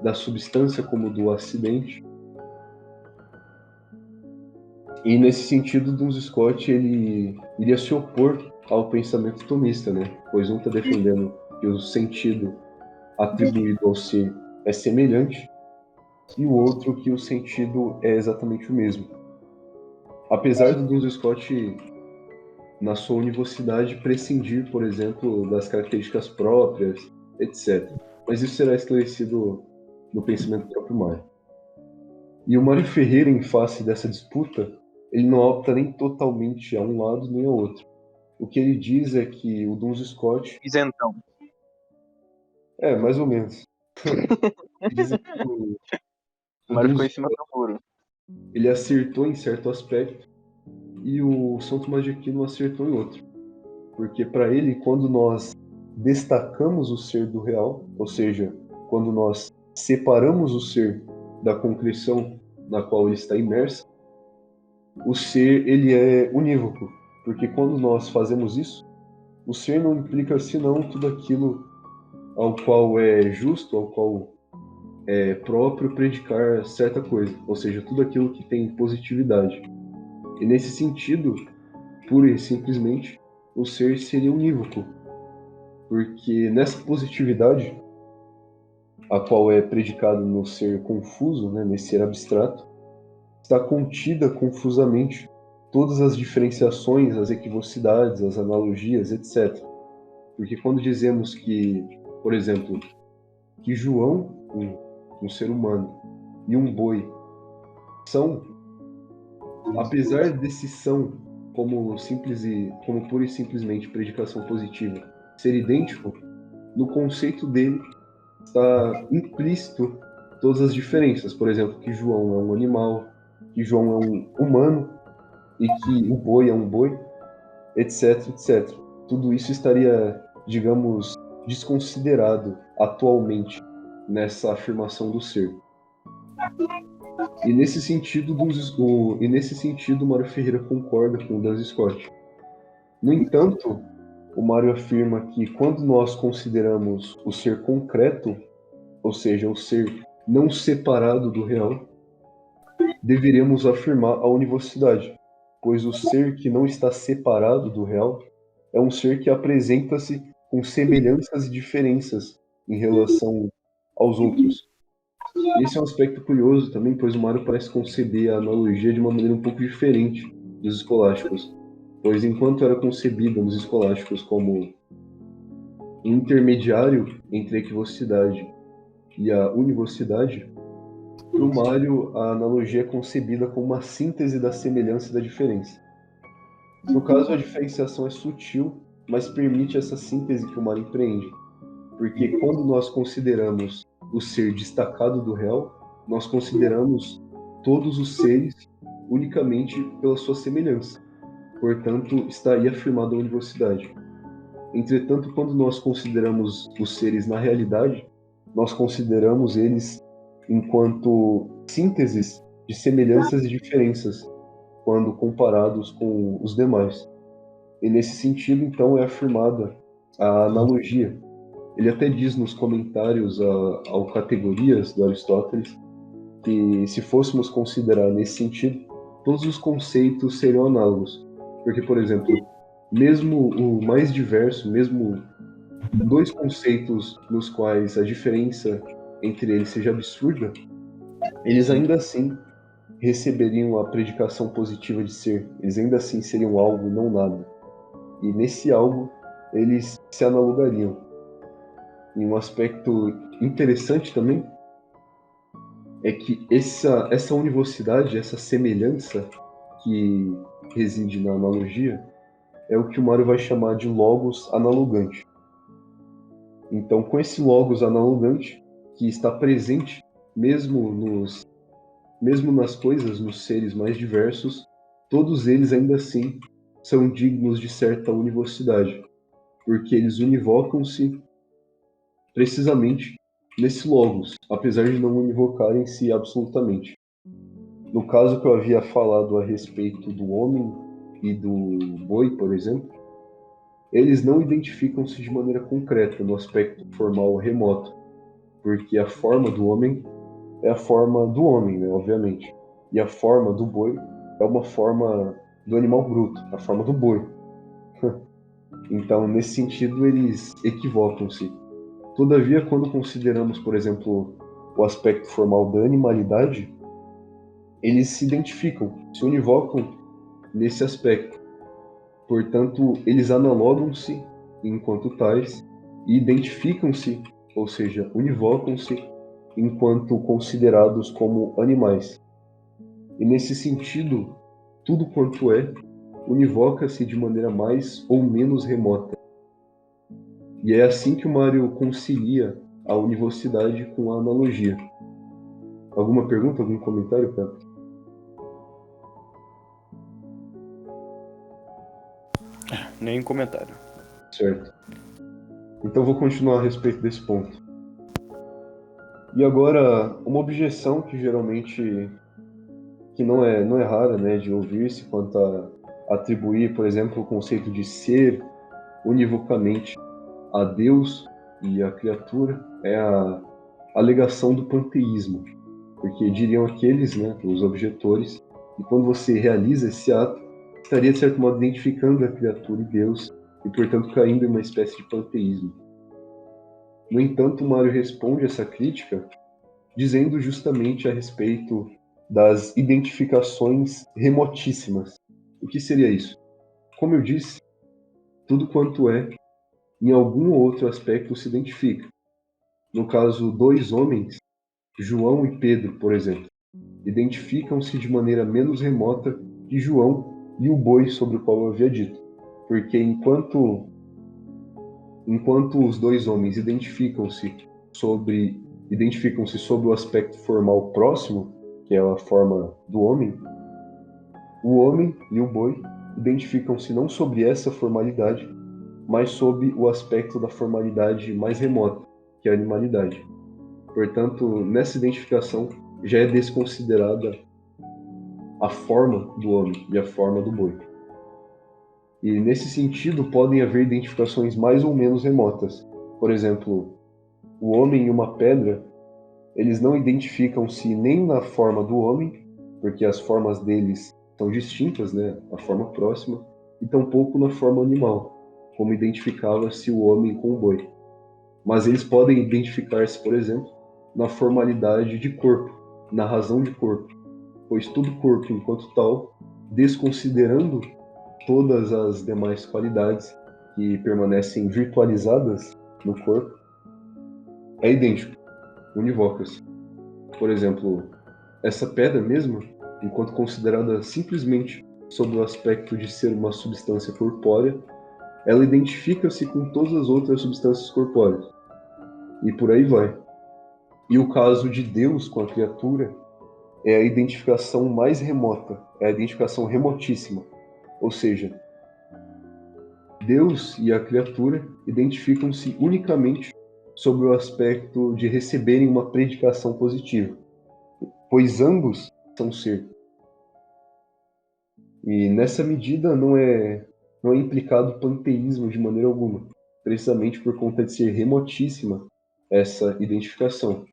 da substância como do acidente. E nesse sentido, Duns Scott ele iria se opor ao pensamento tomista, né? Pois um está defendendo que o sentido atribuído ao ser é semelhante e o outro que o sentido é exatamente o mesmo. Apesar do Duns Scott, na sua univocidade, prescindir, por exemplo, das características próprias, etc. Mas isso será esclarecido no pensamento do próprio Mário. E o Mário Ferreira, em face dessa disputa, ele não opta nem totalmente a um lado nem ao outro. O que ele diz é que o Duns Scott... Isentão. mais ou menos. Dizem que o Mário ficou Duns em cima do muro. ele acertou em certo aspecto e o São Tomás de Aquino acertou em outro. Porque para ele, quando nós destacamos o ser do real, ou seja, quando nós separamos o ser da concreção na qual ele está imerso, o ser ele é unívoco. Porque quando nós fazemos isso, o ser não implica senão tudo aquilo ao qual é justo, ao qual é próprio predicar certa coisa, ou seja, tudo aquilo que tem positividade. E nesse sentido, pura e simplesmente, o ser seria unívoco, porque nessa positividade, a qual é predicado no ser confuso, né, nesse ser abstrato, está contida confusamente todas as diferenciações, as equivocidades, as analogias, etc. Porque quando dizemos que, por exemplo, que João, um ser humano, e um boi são, apesar desse são como pura e simplesmente predicação positiva, ser idêntico, no conceito dele está implícito todas as diferenças. Por exemplo, que João é um animal, que João é um humano e que o boi é um boi, etc, etc. Tudo isso estaria, digamos, desconsiderado atualmente nessa afirmação do ser. E nesse sentido, o Mário Ferreira concorda com o Duns Scott. No entanto, o Mário afirma que quando nós consideramos o ser concreto, ou seja, o ser não separado do real, deveríamos afirmar a univocidade, pois o ser que não está separado do real é um ser que apresenta-se com semelhanças e diferenças em relação aos outros. Esse é um aspecto curioso também, pois o Mário parece conceber a analogia de uma maneira um pouco diferente dos escolásticos, pois enquanto era concebida nos escolásticos como um intermediário entre a equivocidade e a univocidade, para o Mário a analogia é concebida como uma síntese da semelhança e da diferença. No caso, a diferenciação é sutil, mas permite essa síntese que o Mário empreende, porque quando nós consideramos o ser destacado do real, nós consideramos todos os seres unicamente pela sua semelhança. Portanto, está aí afirmada a univocidade. Entretanto, quando nós consideramos os seres na realidade, nós consideramos eles enquanto sínteses de semelhanças e diferenças, quando comparados com os demais. E nesse sentido, então, é afirmada a analogia. Ele até diz nos comentários ao Categorias do Aristóteles que, se fôssemos considerar nesse sentido, todos os conceitos seriam análogos. Porque, por exemplo, mesmo o mais diverso, mesmo dois conceitos nos quais a diferença entre eles seja absurda, eles ainda assim receberiam a predicação positiva de ser. Eles ainda assim seriam algo, não nada. E nesse algo, eles se analogariam. E um aspecto interessante também é que essa univocidade, essa semelhança que reside na analogia, é o que o Mário vai chamar de logos analogante. Então, com esse logos analogante, que está presente mesmo nas coisas, nos seres mais diversos, todos eles ainda assim são dignos de certa univocidade, porque eles univocam-se precisamente nesse logos, apesar de não univocarem-se absolutamente. No caso que eu havia falado a respeito do homem e do boi, por exemplo, eles não identificam-se de maneira concreta no aspecto formal remoto, porque a forma do homem é a forma do homem, né, obviamente, e a forma do boi é uma forma do animal bruto, a forma do boi. Então, nesse sentido, eles equivocam-se. Todavia, quando consideramos, por exemplo, o aspecto formal da animalidade, eles se identificam, se univocam nesse aspecto. Portanto, eles analogam-se enquanto tais e identificam-se, ou seja, univocam-se enquanto considerados como animais. E nesse sentido, tudo quanto é univoca-se de maneira mais ou menos remota. E é assim que o Mário concilia a univocidade com a analogia. Alguma pergunta, algum comentário, cara? Nem comentário. Certo. Então vou continuar a respeito desse ponto. E agora, uma objeção que geralmente que não é rara, né, de ouvir-se quanto a atribuir, por exemplo, o conceito de ser univocamente a Deus e a criatura é a alegação do panteísmo, porque diriam aqueles, né, os objetores, que quando você realiza esse ato, estaria de certo modo identificando a criatura e Deus e, portanto, caindo em uma espécie de panteísmo. No entanto, Mário responde essa crítica dizendo justamente a respeito das identificações remotíssimas. O que seria isso? Como eu disse, tudo quanto é, em algum outro aspecto se identifica. No caso, dois homens, João e Pedro, por exemplo, identificam-se de maneira menos remota que João e o boi sobre o qual eu havia dito. Porque enquanto os dois homens identificam-se sobre o aspecto formal próximo, que é a forma do homem, o homem e o boi identificam-se não sobre essa formalidade, mas sob o aspecto da formalidade mais remota, que é a animalidade. Portanto, nessa identificação já é desconsiderada a forma do homem e a forma do boi. E nesse sentido podem haver identificações mais ou menos remotas. Por exemplo, o homem e uma pedra, eles não identificam-se nem na forma do homem, porque as formas deles são distintas, né, a forma próxima, e tampouco na forma animal, como identificava-se o homem com o boi. Mas eles podem identificar-se, por exemplo, na formalidade de corpo, na razão de corpo, pois todo corpo, enquanto tal, desconsiderando todas as demais qualidades que permanecem virtualizadas no corpo, é idêntico, univocas. Por exemplo, essa pedra mesmo, enquanto considerada simplesmente sob o aspecto de ser uma substância corpórea, ela identifica-se com todas as outras substâncias corpóreas. E por aí vai. E o caso de Deus com a criatura é a identificação mais remota, é a identificação remotíssima. Ou seja, Deus e a criatura identificam-se unicamente sobre o aspecto de receberem uma predicação positiva, pois ambos são ser. E nessa medida não é implicado panteísmo de maneira alguma, precisamente por conta de ser remotíssima essa identificação.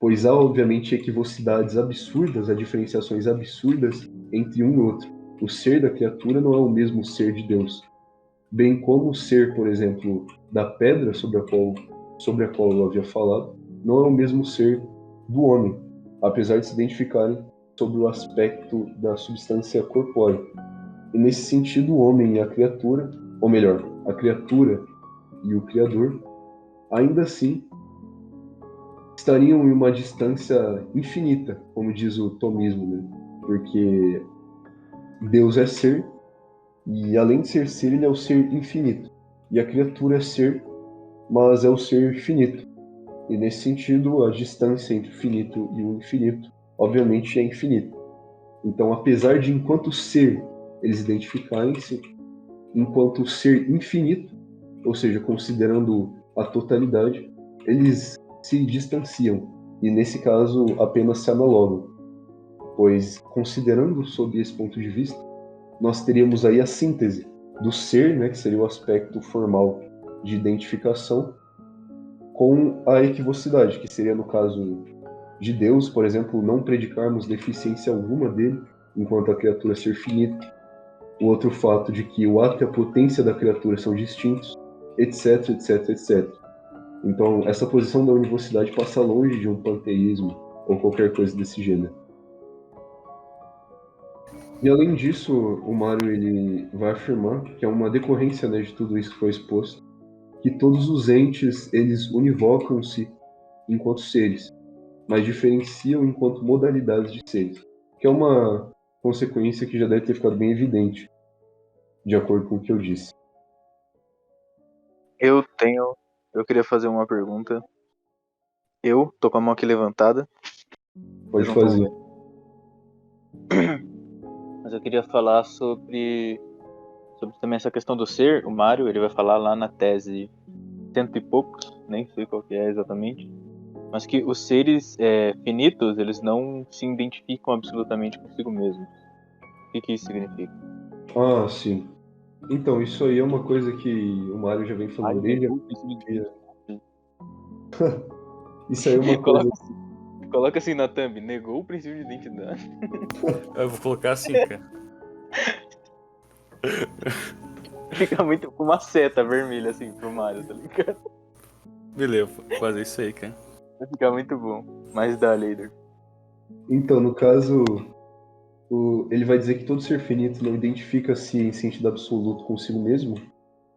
Pois há, obviamente, equivocidades absurdas, há diferenciações absurdas entre um e outro. O ser da criatura não é o mesmo ser de Deus. Bem como o ser, por exemplo, da pedra sobre a qual eu havia falado, não é o mesmo ser do homem, apesar de se identificarem sobre o aspecto da substância corpórea. E nesse sentido, o homem e a criatura, ou melhor, a criatura e o Criador, ainda assim estariam em uma distância infinita, como diz o tomismo, né? Porque Deus é ser, e além de ser, ele é o ser infinito. E a criatura é ser, mas é o ser finito. E nesse sentido, a distância entre o finito e o infinito, obviamente, é infinita. Então, apesar de, enquanto ser, eles identificarem-se, enquanto ser infinito, ou seja, considerando a totalidade, eles se distanciam. E nesse caso, apenas se analogam. Pois, considerando sob esse ponto de vista, nós teríamos aí a síntese do ser, né, que seria o aspecto formal de identificação, com a equivocidade, que seria no caso de Deus, por exemplo, não predicarmos deficiência alguma dele, enquanto a criatura ser finita. O outro fato de que o ato e a potência da criatura são distintos, etc, etc, etc. Então, essa posição da univocidade passa longe de um panteísmo ou qualquer coisa desse gênero. E além disso, o Mário ele vai afirmar que é uma decorrência, né, de tudo isso que foi exposto, que todos os entes eles univocam-se enquanto seres, mas diferenciam enquanto modalidades de seres, que é uma consequência que já deve ter ficado bem evidente, de acordo com o que eu disse. Eu queria fazer uma pergunta. Eu tô com a mão aqui levantada. Pode Vocês não fazer. tão vendo. Mas eu queria falar sobre também essa questão do ser. O Mário, ele vai falar lá na tese cento e poucos, nem sei qual que é exatamente, mas que os seres finitos, eles não se identificam absolutamente consigo mesmos. O que isso significa? Ah, sim. Então, isso aí é uma coisa que o Mário já vem falando desde a filosofia. Isso aí é uma coisa... Coloca assim na thumb, negou o princípio de identidade. Eu vou colocar assim, cara. Fica muito com uma seta vermelha assim pro Mario, tá ligado? Beleza, vou fazer isso aí, cara. Vai ficar muito bom. Mas dá, Leider. Então, no caso, ele vai dizer que todo ser finito não identifica-se em sentido absoluto consigo mesmo,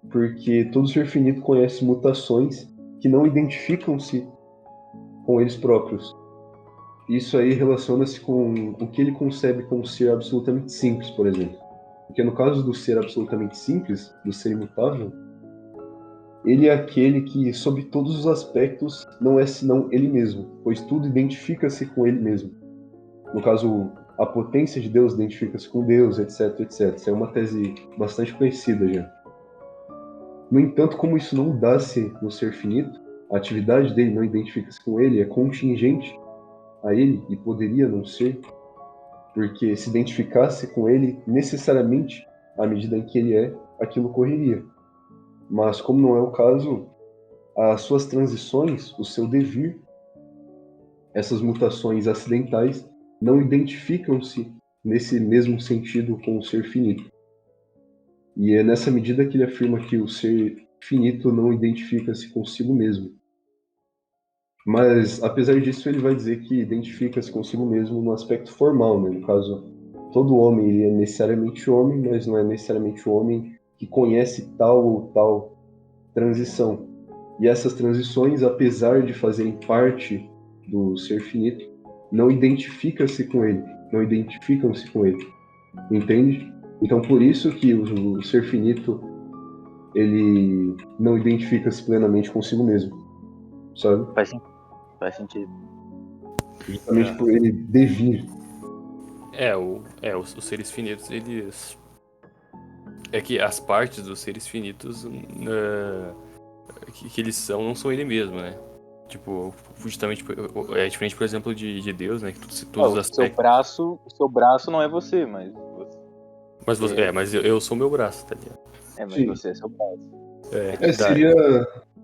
porque todo ser finito conhece mutações que não identificam-se com eles próprios. Isso aí relaciona-se com o que ele concebe como ser absolutamente simples, por exemplo. Porque no caso do ser absolutamente simples, do ser imutável, ele é aquele que, sob todos os aspectos, não é senão ele mesmo, pois tudo identifica-se com ele mesmo. No caso, a potência de Deus identifica-se com Deus, etc, etc. Isso é uma tese bastante conhecida já. No entanto, como isso não dá-se no ser finito, a atividade dele não identifica-se com ele, é contingente a ele e poderia não ser, porque se identificasse com ele, necessariamente, à medida em que ele é, aquilo ocorreria. Mas como não é o caso, as suas transições, o seu devir, essas mutações acidentais, não identificam-se nesse mesmo sentido com o ser finito. E é nessa medida que ele afirma que o ser finito não identifica-se consigo mesmo. Mas, apesar disso, ele vai dizer que identifica-se consigo mesmo no aspecto formal, né? No caso, todo homem ele é necessariamente homem, mas não é necessariamente o homem que conhece tal ou tal transição. E essas transições, apesar de fazerem parte do ser finito, não identifica-se com ele, não identificam-se com ele, entende? Então, por isso que o ser finito ele não identifica-se plenamente consigo mesmo, sabe? Faz sentido. Justamente por ele devir. Os seres finitos, eles... É que as partes dos seres finitos que eles são, não são ele mesmo, né? Tipo, justamente, é diferente, por exemplo, de Deus, né? Que todos os aspectos... O seu braço não é você, mas Mas eu sou meu braço, tá ligado? mas Sim. você é seu braço.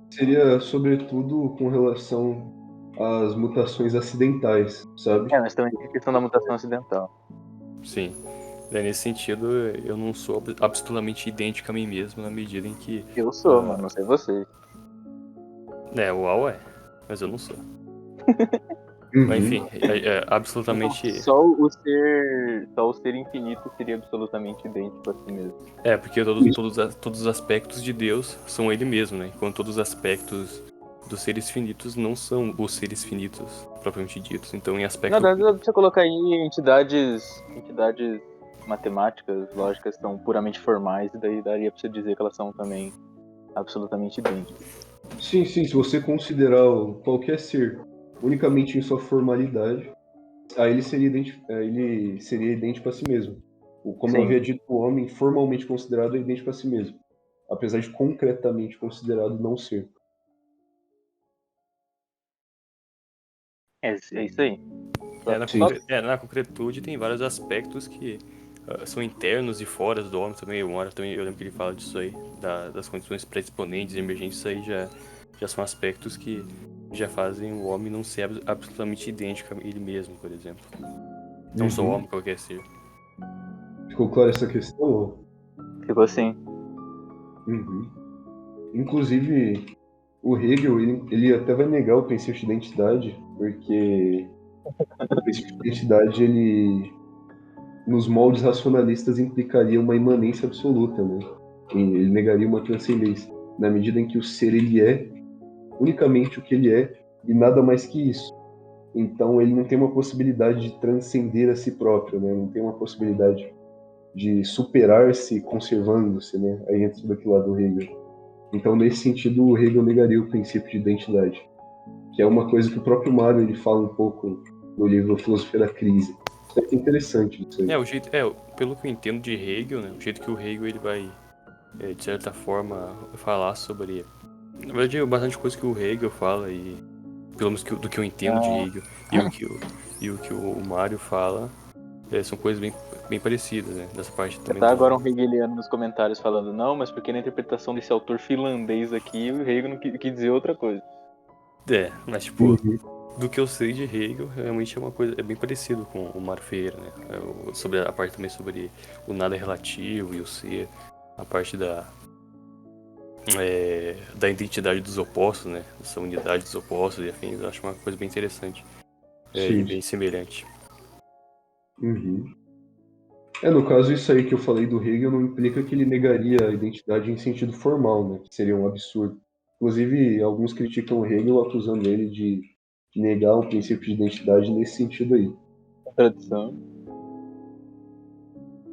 Seria sobretudo com relação às mutações acidentais, sabe? Mas também tem a questão da mutação acidental. Sim. Daí, nesse sentido, eu não sou absolutamente idêntico a mim mesmo na medida em que. Eu sou, mano, não sei você. O UAU é, mas eu não sou. Mas Uhum. enfim, absolutamente. Só o ser infinito seria absolutamente idêntico a si mesmo. Porque todos os aspectos de Deus são ele mesmo, né? Enquanto todos os aspectos dos seres finitos não são os seres finitos propriamente ditos. Então, em aspecto. Não, dá pra você colocar aí entidades matemáticas, lógicas, são puramente formais, e daí daria pra você dizer que elas são também absolutamente idênticas. Sim, se você considerar qualquer ser unicamente em sua formalidade, aí ele seria idêntico a si mesmo. Como eu Sim. havia dito, o homem formalmente considerado é idêntico a si mesmo, apesar de concretamente considerado não ser. É isso aí. Sim. Na concretude tem vários aspectos que são internos e fora do homem também. Uma hora também eu lembro que ele fala disso aí, das condições pré-disponentes e emergentes. Isso aí já são aspectos que já fazem o homem não ser absolutamente idêntico a ele mesmo, por exemplo. Não sou homem, qualquer ser. Ficou clara essa questão? Ficou assim. Uhum. Inclusive, o Hegel, ele até vai negar o princípio de identidade, porque o princípio de identidade, ele, nos moldes racionalistas, implicaria uma imanência absoluta, né? Ele negaria uma transcendência, na medida em que o ser, ele é unicamente o que ele é, e nada mais que isso. Então, ele não tem uma possibilidade de transcender a si próprio, né? Não tem uma possibilidade de superar-se conservando-se, né? Aí entra tudo aquilo lá do Hegel. Então, nesse sentido, o Hegel negaria o princípio de identidade, que é uma coisa que o próprio Mário ele fala um pouco no livro Filosofia da Crise. É interessante isso aí. Pelo que eu entendo de Hegel, né, o jeito que o Hegel ele vai, de certa forma, falar sobre. Na verdade, é bastante coisa que o Hegel fala, e pelo menos do que eu entendo de Hegel e o que o Mário fala, são coisas bem parecidas, né? Dessa parte também Tá agora um hegeliano nos comentários falando, não, mas porque na interpretação desse autor finlandês aqui, o Hegel não quis dizer outra coisa. Mas tipo, do que eu sei de Hegel, realmente é uma coisa, é bem parecido com o Mário Ferreira, né? Sobre a parte também sobre o nada relativo e o ser, a parte da identidade dos opostos, né? Essa unidade dos opostos e afins, eu acho uma coisa bem interessante. E bem semelhante. Uhum. No caso, isso aí que eu falei do Hegel não implica que ele negaria a identidade em sentido formal, né? Que seria um absurdo. Inclusive, alguns criticam o Hegel acusando ele de negar o princípio de identidade nesse sentido aí. Tradição.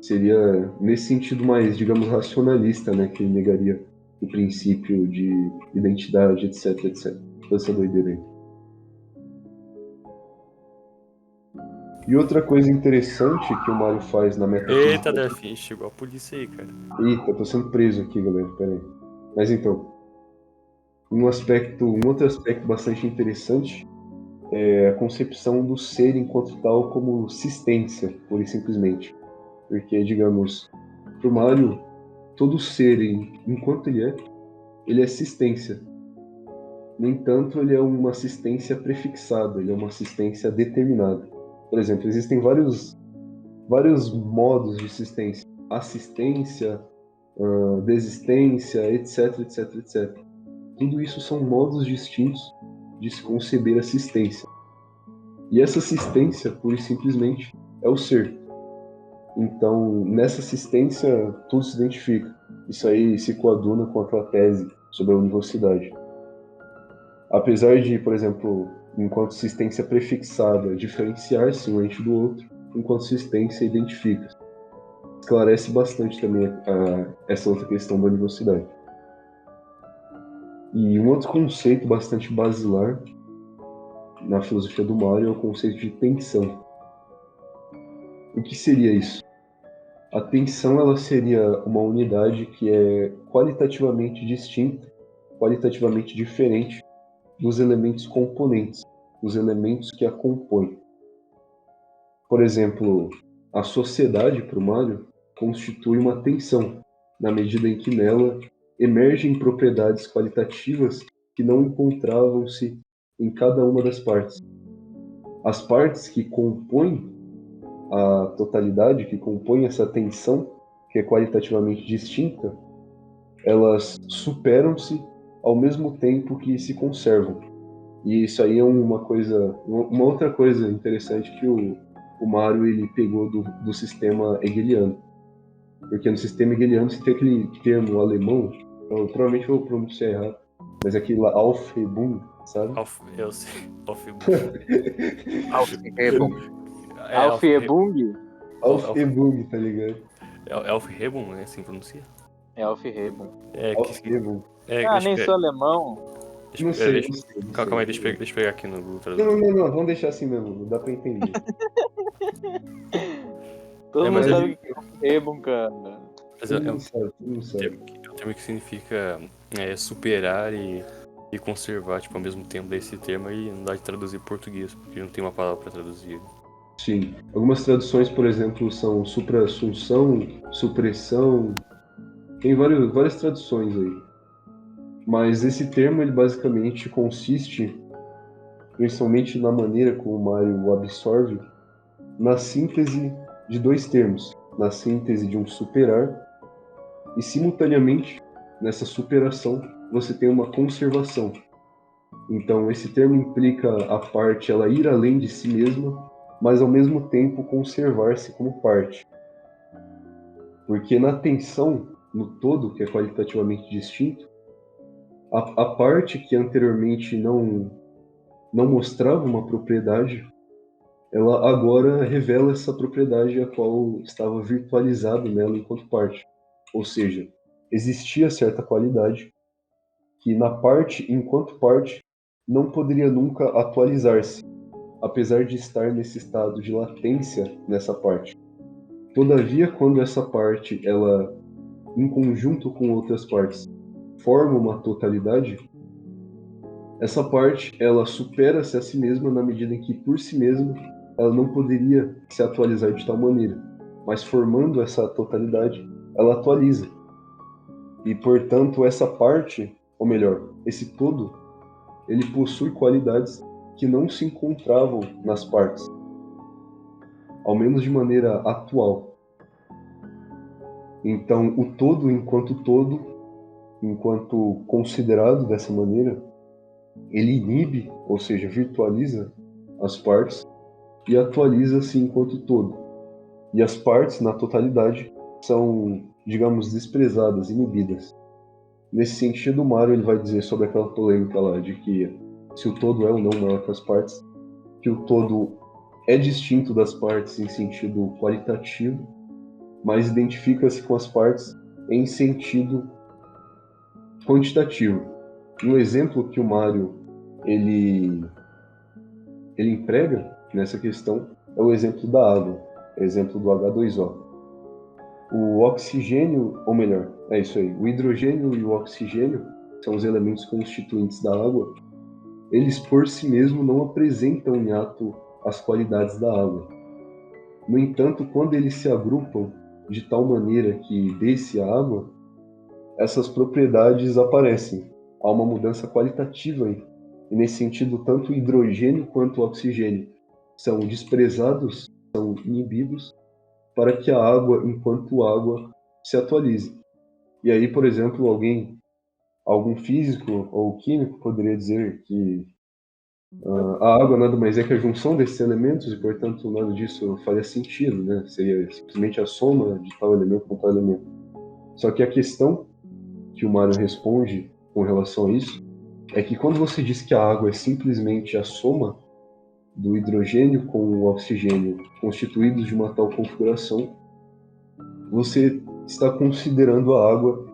Seria nesse sentido mais, digamos, racionalista, né? Que ele negaria o princípio de identidade, etc, etc. Toda essa doideira aí. E outra coisa interessante que o Mário faz na metafísica... Eita, Delfim, chegou a polícia aí, cara. Eita, tô sendo preso aqui, galera, peraí. Mas então, um outro aspecto bastante interessante é a concepção do ser enquanto tal como existência, pura e simplesmente. Porque, digamos, para o Mário, todo ser, enquanto ele é assistência. No entanto, ele é uma assistência prefixada, ele é uma assistência determinada. Por exemplo, existem vários modos de assistência. Assistência, desistência, etc, etc, etc. Tudo isso são modos distintos de se conceber assistência. E essa assistência, pura e simplesmente, é o ser. Então, nessa assistência, tudo se identifica. Isso aí se coaduna com aquela tese sobre a universalidade. Apesar de, por exemplo, enquanto assistência prefixada diferenciar-se um ente do outro, enquanto assistência identifica. Esclarece bastante também essa outra questão da universalidade. E um outro conceito bastante basilar na filosofia do Mário é o conceito de tensão. O que seria isso? A tensão ela seria uma unidade que é qualitativamente distinta, qualitativamente diferente dos elementos componentes, dos elementos que a compõem. Por exemplo, a sociedade para o Mário constitui uma tensão, na medida em que nela emergem propriedades qualitativas que não encontravam-se em cada uma das partes. As partes que compõem a totalidade, que compõem essa tensão, que é qualitativamente distinta, elas superam-se ao mesmo tempo que se conservam. E isso aí é uma outra coisa interessante que o Mário ele pegou do sistema hegeliano. Porque no sistema hegeliano você tem aquele termo alemão, eu provavelmente vou pronunciar errado, mas aquele lá, Aufhebung, sabe? Eu sei. Aufhebung. Aufhebung. Aufhebung, tá ligado? Aufhebung, né? Assim pronuncia. É Aufhebung. Aufhebung. Nem sou alemão. Não sei. Calma aí, deixa eu pegar aqui no Google Tradutor. Não, vamos deixar assim mesmo, não dá pra entender. Todo mundo sabe o que é Aufhebung, cara. Todo mundo sabe. É um termo que significa superar e conservar, tipo, ao mesmo tempo desse termo, aí não dá de traduzir em português, porque não tem uma palavra pra traduzir. Sim. Algumas traduções, por exemplo, são supra-assunção, supressão. Tem várias traduções aí. Mas esse termo, ele basicamente consiste, principalmente na maneira como o Mário o absorve, na síntese de dois termos. Na síntese de um superar e, simultaneamente, nessa superação, você tem uma conservação. Então, esse termo implica a parte ela ir além de si mesma, mas ao mesmo tempo conservar-se como parte. Porque na tensão, no todo, que é qualitativamente distinto, a parte que anteriormente não mostrava uma propriedade, ela agora revela essa propriedade a qual estava virtualizado nela enquanto parte. Ou seja, existia certa qualidade que na parte, enquanto parte, não poderia nunca atualizar-se, apesar de estar nesse estado de latência nessa parte. Todavia, quando essa parte, ela, em conjunto com outras partes, forma uma totalidade, essa parte, ela supera-se a si mesma na medida em que, por si mesma, ela não poderia se atualizar de tal maneira. Mas formando essa totalidade, ela atualiza. E, portanto, essa parte, ou melhor, esse todo, ele possui qualidades que não se encontravam nas partes, ao menos de maneira atual. Então, o todo, enquanto considerado dessa maneira, ele inibe, ou seja, virtualiza as partes e atualiza-se enquanto todo. E as partes, na totalidade, são, digamos, desprezadas, inibidas. Nesse sentido, o Mário ele vai dizer sobre aquela polêmica lá de que se o todo é ou não maior que as partes, que o todo é distinto das partes em sentido qualitativo, mas identifica-se com as partes em sentido quantitativo. E o exemplo que o Mário ele emprega nessa questão é o exemplo da água, é o exemplo do H2O. O oxigênio, ou melhor, é isso aí, o hidrogênio e o oxigênio são os elementos constituintes da água. Eles por si mesmos não apresentam em ato as qualidades da água. No entanto, quando eles se agrupam de tal maneira que dê-se a água, essas propriedades aparecem. Há uma mudança qualitativa aí. E nesse sentido, tanto o hidrogênio quanto o oxigênio são desprezados, são inibidos, para que a água, enquanto água, se atualize. E aí, por exemplo, algum físico ou químico poderia dizer que a água nada mais é que a junção desses elementos e, portanto, nada disso faria sentido, né? Seria simplesmente a soma de tal elemento com tal elemento. Só que a questão que o Mário responde com relação a isso é que quando você diz que a água é simplesmente a soma do hidrogênio com o oxigênio constituídos de uma tal configuração, você está considerando a água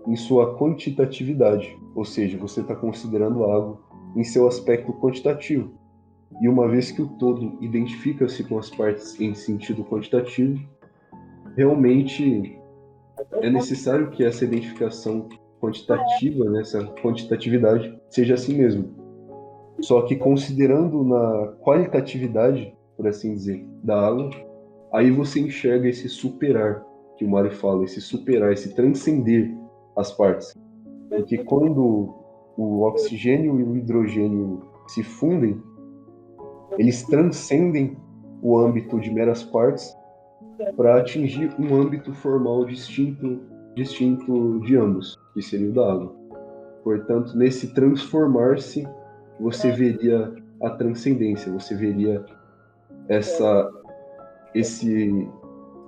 em sua quantitatividade, ou seja, você está considerando a água em seu aspecto quantitativo. E uma vez que o todo identifica-se com as partes em sentido quantitativo, realmente é necessário que essa identificação quantitativa, né, essa quantitatividade, seja assim mesmo. Só que considerando na qualitatividade, por assim dizer, da água, aí você enxerga esse superar que o Mário fala, esse superar, esse transcender as partes. Porque quando o oxigênio e o hidrogênio se fundem, eles transcendem o âmbito de meras partes para atingir um âmbito formal distinto de ambos, que seria o da água. Portanto, nesse transformar-se, você veria a transcendência, você veria esse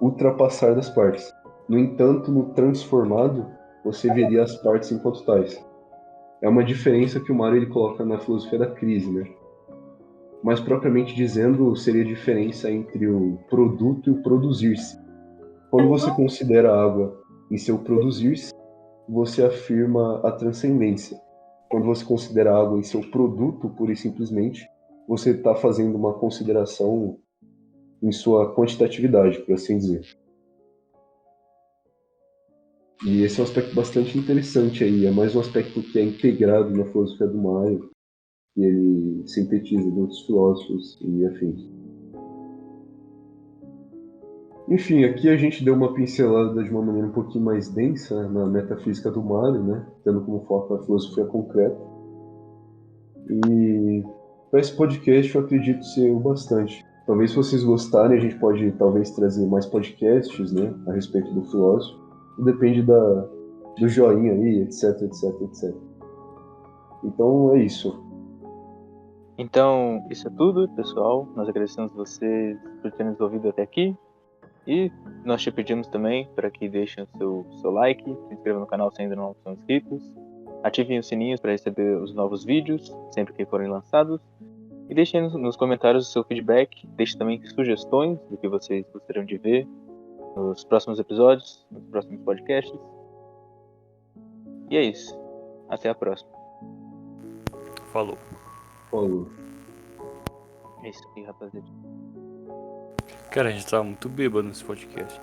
ultrapassar das partes. No entanto, no transformado, você veria as partes enquanto tais. É uma diferença que o Mário ele coloca na filosofia da crise, né? Mas propriamente dizendo, seria a diferença entre o produto e o produzir-se. Quando você considera a água em seu produzir-se, você afirma a transcendência. Quando você considera a água em seu produto, pura e simplesmente, você está fazendo uma consideração em sua quantitatividade, por assim dizer. E esse é um aspecto bastante interessante aí. É mais um aspecto que é integrado na filosofia do Mário, que ele sintetiza de outros filósofos e afins. Enfim, aqui a gente deu uma pincelada de uma maneira um pouquinho mais densa na metafísica do Mário, né? Tendo como foco a filosofia concreta. E para esse podcast eu acredito ser o bastante. Talvez se vocês gostarem, a gente pode talvez trazer mais podcasts, né? A respeito do filósofo. Depende do joinha aí, etc, etc, etc. Então é isso. Então, isso é tudo, pessoal. Nós agradecemos vocês por terem nos ouvido até aqui. E nós te pedimos também para que deixem o seu like, se inscrevam no canal se ainda não são inscritos, ativem os sininhos para receber os novos vídeos sempre que forem lançados e deixem nos comentários o seu feedback, deixem também sugestões do que vocês gostariam de ver nos próximos episódios, nos próximos podcasts. E é isso. Até a próxima. Falou. Falou. É isso aí, rapaziada. Cara, a gente tava muito bêbado nesse podcast.